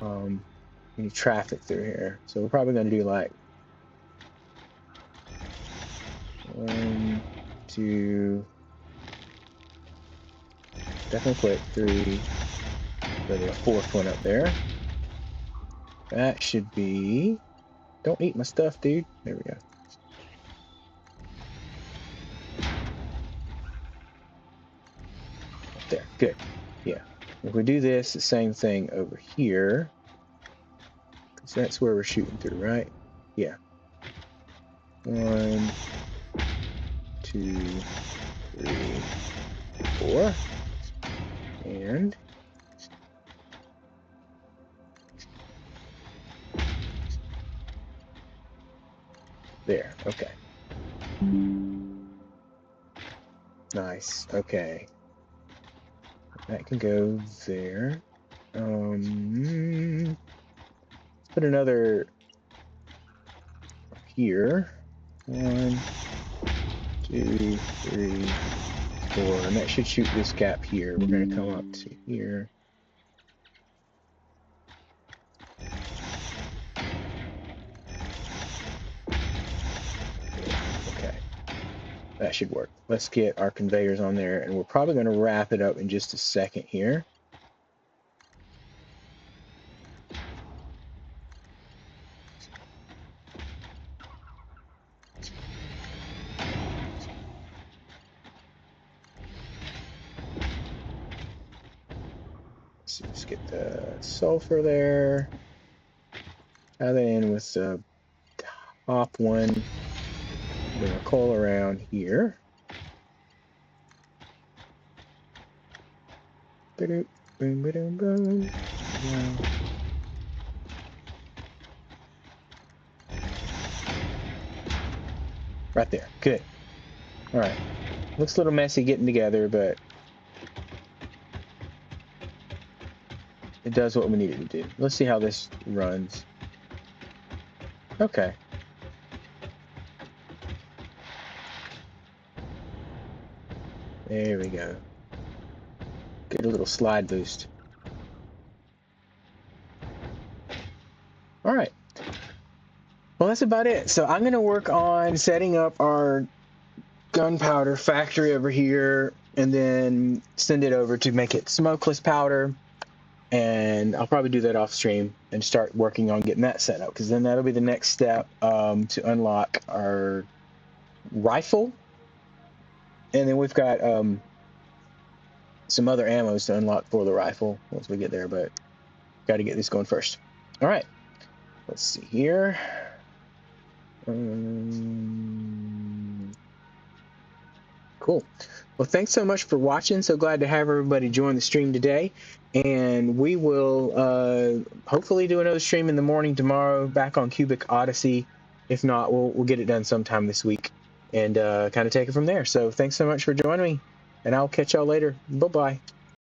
any traffic through here. So we're probably gonna do like 1, 2. Definitely put 3. Put a 4th one up there. That should be. Don't eat my stuff, dude. There we go. Up there. Good. Yeah. If we do this, the same thing over here. Because that's where we're shooting through, right? Yeah. 1, 2, 3, 4. And there. Okay. Nice. Okay. That can go there. Let's put another here. 1, 2, 3, 4, and that should shoot this gap here. We're going to come up to here. Okay, that should work. Let's get our conveyors on there, and we're probably going to wrap it up in just a second here. Let's get the sulfur there. Tie that in with the top one. Bring a coil around here. Boom, boom, boom, boom. Right there. Good. All right. Looks a little messy getting together, but it does what we need it to do. Let's see how this runs. Okay. There we go. Get a little slide boost. All right. Well, that's about it. So I'm going to work on setting up our gunpowder factory over here and then send it over to make it smokeless powder. And I'll probably do that off stream and start working on getting that set up, because then that'll be the next step to unlock our rifle. And then we've got some other ammos to unlock for the rifle once we get there, but got to get this going first. All right, let's see here. Cool. Well, thanks so much for watching. So glad to have everybody join the stream today. And we will hopefully do another stream in the morning tomorrow back on Cubic Odyssey. If not, we'll get it done sometime this week and kind of take it from there. So thanks so much for joining me, and I'll catch y'all later. Bye-bye.